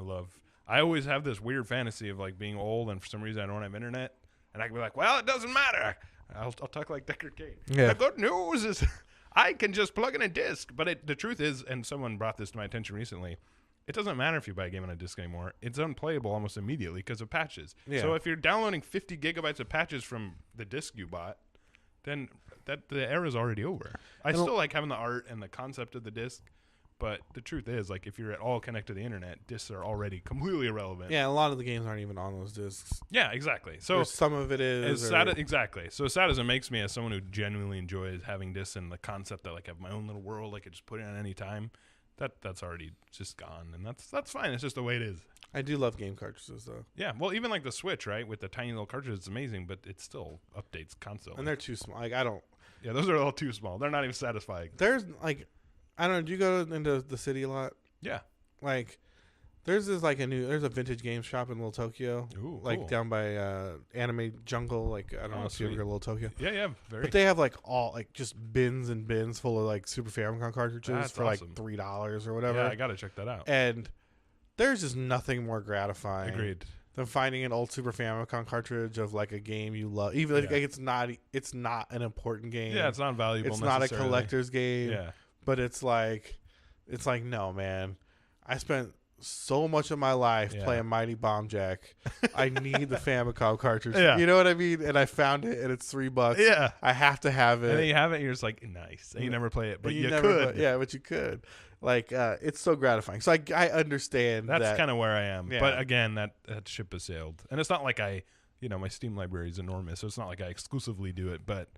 Speaker 2: I always have this weird fantasy of like being old, and for some reason I don't have internet, and I can be like, well, it doesn't matter. I'll talk like Deckard Cain.
Speaker 1: Yeah.
Speaker 2: The good news is I can just plug in a disc. But the truth is, and someone brought this to my attention recently, it doesn't matter if you buy a game on a disc anymore. It's unplayable almost immediately because of patches. Yeah. So if you're downloading 50 gigabytes of patches from the disc you bought, then the era's already over. I still like having the art and the concept of the disc, but the truth is, like, if you're at all connected to the internet, discs are already completely irrelevant.
Speaker 1: Yeah, a lot of the games aren't even on those discs.
Speaker 2: Yeah, exactly. So
Speaker 1: some of it is.
Speaker 2: Exactly. So as sad as it makes me, as someone who genuinely enjoys having discs and the concept that, like, I have my own little world, I could just put it on any time, that's already just gone, and that's fine. It's just the way it is.
Speaker 1: I do love game cartridges, though.
Speaker 2: Yeah, well, even like the Switch, right, with the tiny little cartridges, it's amazing, but it still updates constantly.
Speaker 1: And they're too small. Like, I don't.
Speaker 2: Yeah, those are all too small. They're not even satisfying.
Speaker 1: There's like, I don't know. Do you go into the city a lot?
Speaker 2: Yeah.
Speaker 1: Like, there's a vintage game shop in Little Tokyo.
Speaker 2: Ooh,
Speaker 1: like
Speaker 2: cool.
Speaker 1: Down by Anime Jungle. Like, I don't know if you ever go to Little Tokyo.
Speaker 2: Yeah, very.
Speaker 1: But they have like all like just bins and bins full of like Super Famicom cartridges for
Speaker 2: awesome.
Speaker 1: Like $3 or whatever.
Speaker 2: Yeah, I gotta check that out.
Speaker 1: And there's just nothing more gratifying.
Speaker 2: Agreed.
Speaker 1: Than finding an old Super Famicom cartridge of like a game you love, even like it's not an important game.
Speaker 2: Yeah, it's not valuable.
Speaker 1: It's not a collector's game.
Speaker 2: Yeah,
Speaker 1: but it's like no, man. I spent so much of my life playing Mighty Bomb Jack. I need the Famicom cartridge.
Speaker 2: Yeah.
Speaker 1: You know what I mean? And I found it, and it's $3.
Speaker 2: Yeah,
Speaker 1: I have to have it.
Speaker 2: And then you have it, and you're just like, nice. And you never play it, but you
Speaker 1: could. But you could. Like, it's so gratifying. So I understand
Speaker 2: that's kind of where I am.
Speaker 1: Yeah.
Speaker 2: But again, that ship has sailed. And it's not like my Steam library is enormous, so it's not like I exclusively do it. But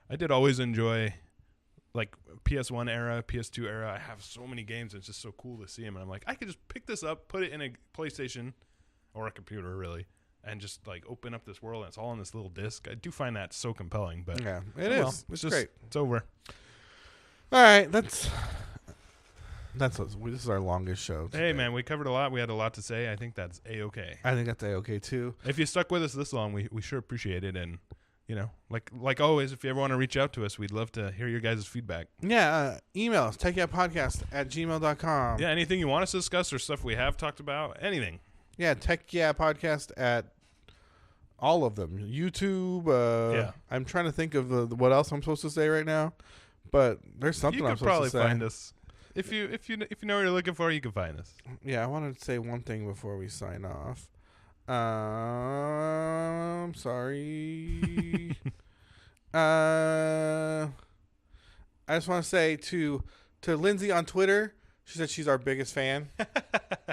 Speaker 2: I did always enjoy, like, PS1 era, PS2 era. I have so many games, and it's just so cool to see them. And I'm like, I could just pick this up, put it in a PlayStation or a computer, really, and just, like, open up this world, and it's all on this little disc. I do find that so compelling. But
Speaker 1: yeah, it is. It's just great.
Speaker 2: It's over.
Speaker 1: All right, this is our longest show today.
Speaker 2: Hey, man, we covered a lot. We had a lot to say. I think that's A-okay.
Speaker 1: I think that's A-okay, too.
Speaker 2: If you stuck with us this long, we sure appreciate it. And like always, if you ever want to reach out to us, we'd love to hear your guys' feedback.
Speaker 1: Yeah, email us, techyeahpodcast@gmail.com.
Speaker 2: Yeah, anything you want us to discuss or stuff we have talked about, anything.
Speaker 1: Yeah, techyeahpodcast at all of them. YouTube. I'm trying to think of what else I'm supposed to say right now, but there's something I'm supposed to say.
Speaker 2: You could probably find us. If you know what you're looking for, you can find us.
Speaker 1: Yeah, I wanted to say one thing before we sign off. I'm sorry. I just want to say to Lindsay on Twitter, she said she's our biggest fan.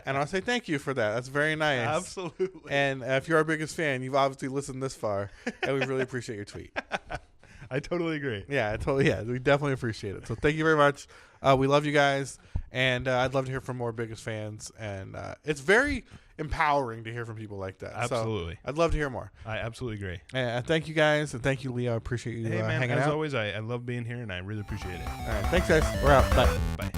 Speaker 1: And I'll say thank you for that. That's very nice.
Speaker 2: Absolutely.
Speaker 1: And if you're our biggest fan, you've obviously listened this far, and we really appreciate your tweet.
Speaker 2: I totally agree.
Speaker 1: Yeah, we definitely appreciate it. So thank you very much. We love you guys, and I'd love to hear from more biggest fans. And it's very empowering to hear from people like that.
Speaker 2: Absolutely.
Speaker 1: So I'd love to hear more.
Speaker 2: I absolutely agree.
Speaker 1: Thank you guys, and thank you, Leo. I appreciate you hanging out.
Speaker 2: As always, I love being here, and I really appreciate it.
Speaker 1: All right, thanks, guys. We're out. Bye.
Speaker 2: Bye.